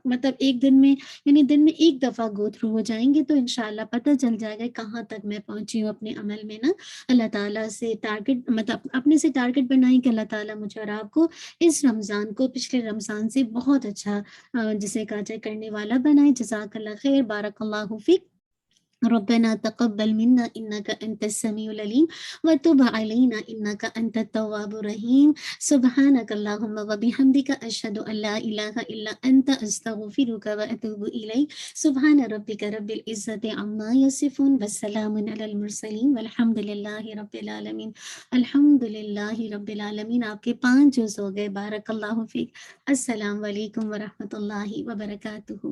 مطلب ایک دن میں، یعنی دن میں ایک دفعہ گو تھرو ہو جائیں گے تو انشاءاللہ پتہ چل جائے گا کہاں تک میں پہنچی ہوں اپنے عمل میں نا۔ اللہ تعالیٰ سے ٹارگٹ، مطلب اپنے سے ٹارگٹ بنائیں کہ اللہ تعالیٰ مجھے اور آپ کو اس رمضان کو پچھلے رمضان سے بہت اچھا جسے کاجا کرنے والا بنائے۔ جزاک اللہ خیر، بارک اللہ فیک۔ ربنا تقبل منا انك انت السميع العليم وتب علينا انك انت التواب الرحيم سبحانك اللهم وبحمدك اشهد ان لا اله الا انت استغفرك واتوب اليك سبحان ربك رب العزة عما يصفون والسلام على المرسلين والحمد لله رب العالمين۔ الحمد للہ رب العالمین۔ آپ کے 5 جز ہو گئے، بارک اللہ فیک۔ السلام علیکم ورحمۃ اللہ وبرکاتہ۔